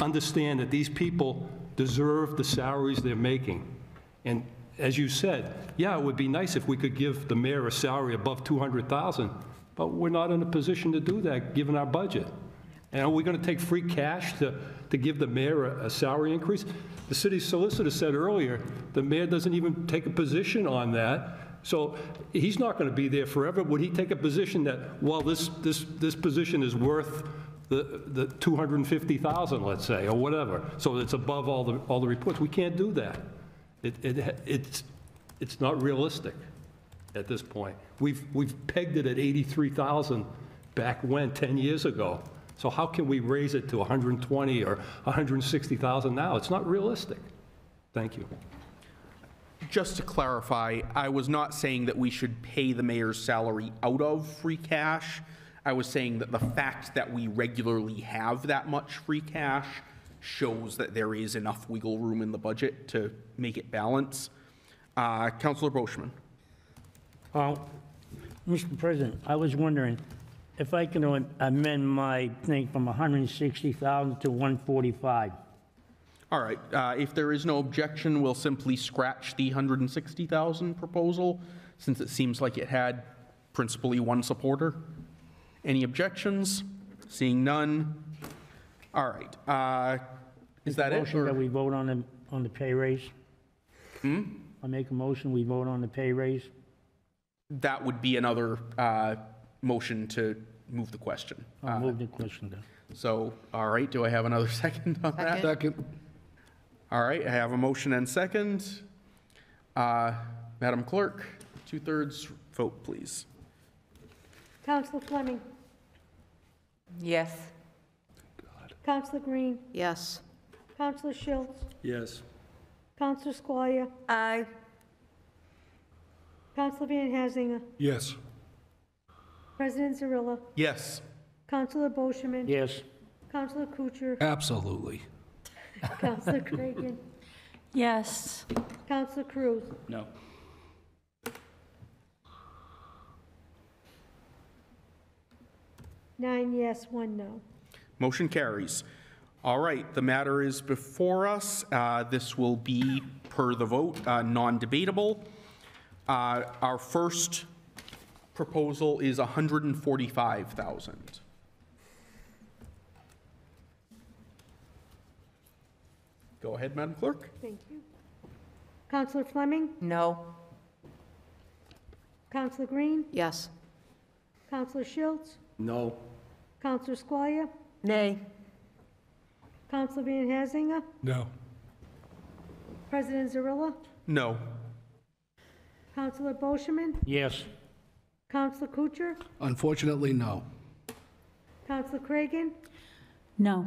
understand that these people deserve the salaries they're making. And as you said, yeah, it would be nice if we could give the mayor a salary above $200,000, but we're not in a position to do that given our budget. And are we going to take free cash to give the mayor a salary increase? The city solicitor said earlier, the mayor doesn't even take a position on that. So he's not going to be there forever. Would he take a position that, well, this position is worth the $250,000, let's say, or whatever, so it's above all the reports? We can't do that. It's not realistic at this point. We've pegged it at 83,000 back when, 10 years ago. So how can we raise it to 120 or 160,000 now? It's not realistic. Thank you. Just to clarify, I was not saying that we should pay the mayor's salary out of free cash. I was saying that the fact that we regularly have that much free cash shows that there is enough wiggle room in the budget to make it balance. Councillor Boschman. Mr. President, I was wondering if I can amend my thing from 160,000 to 145. All right, if there is no objection, we'll simply scratch the 160,000 proposal, since it seems like it had principally one supporter. Any objections? Seeing none. All right, is that it? Motion that we vote on the pay raise? I make a motion, we vote on the pay raise? That would be another motion to move the question. I'll move the question then. So, all right, do I have another second on that? Second. All right, I have a motion and second. Madam Clerk, 2/3 vote, please. Counselor Fleming. Yes. Counselor Green. Yes. Counselor Schultz. Yes. Counselor Squalia. Aye. Counselor Van Hazinga. Yes. President Zarilla. Yes. Counselor Boschman. Yes. Counselor Kucher. Absolutely. Counselor Cragan. Yes. Counselor Cruz. No. Nine yes, one no. Motion carries. All right, the matter is before us. This will be, per the vote, non-debatable. Our first proposal is 145,000. Go ahead, Madam Clerk. Thank you. Counselor Fleming. No. Counselor Green. Yes. Counselor Schultz. No. Counselor Squalia. Nay. Counselor Van Hazinga. No. President Zarilla. No. Counselor Boschman. Yes. Counselor Kucher. Unfortunately, no. Counselor Cragan. No.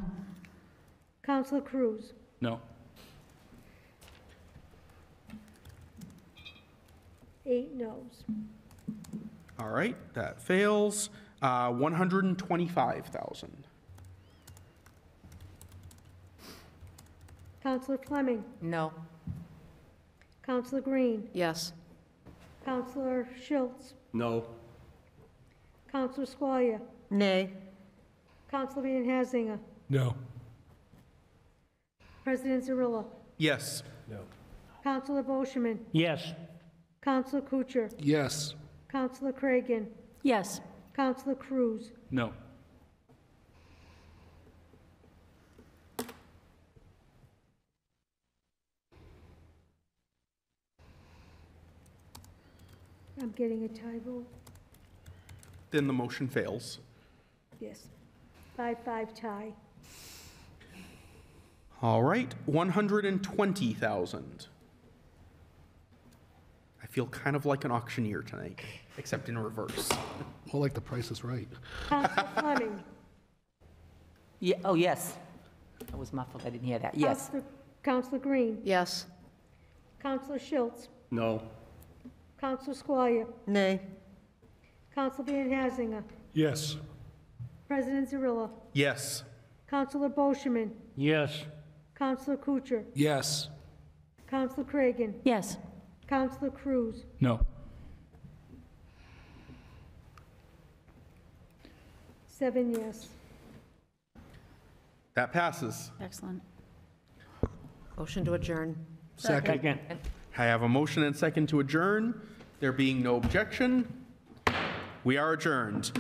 Counselor Cruz. No. 8 noes. All right, that fails. 125,000. Counselor Fleming. No. Counselor Green. Yes. Counselor Schultz. No. Counselor Squalia. Nay. Counselor Van Hazinga. No. President Zarilla. Yes. No. Counselor Boschman. Yes. Counselor Kucher. Yes. Counselor Cragan. Yes. Counselor Cruz. No. I'm getting a tie vote. Then the motion fails. Yes. 5-5 tie. All right, 120,000. I feel kind of like an auctioneer tonight, except in reverse. More like The Price is Right. Counselor Fleming. Yeah, oh, yes. That was muffled, I didn't hear that. Yes. Counselor Green. Yes. Counselor Schultz. No. Counselor Squalia. Nay. Counselor Van Hazinga. Yes. President Zarilla. Yes. Counselor Boschman. Yes. Counselor Kucher. Yes. Counselor Cragan. Yes. Counselor Cruz. No. 7 yes. That passes. Excellent. Motion to adjourn. Second. I have a motion and second to adjourn. There being no objection, we are adjourned.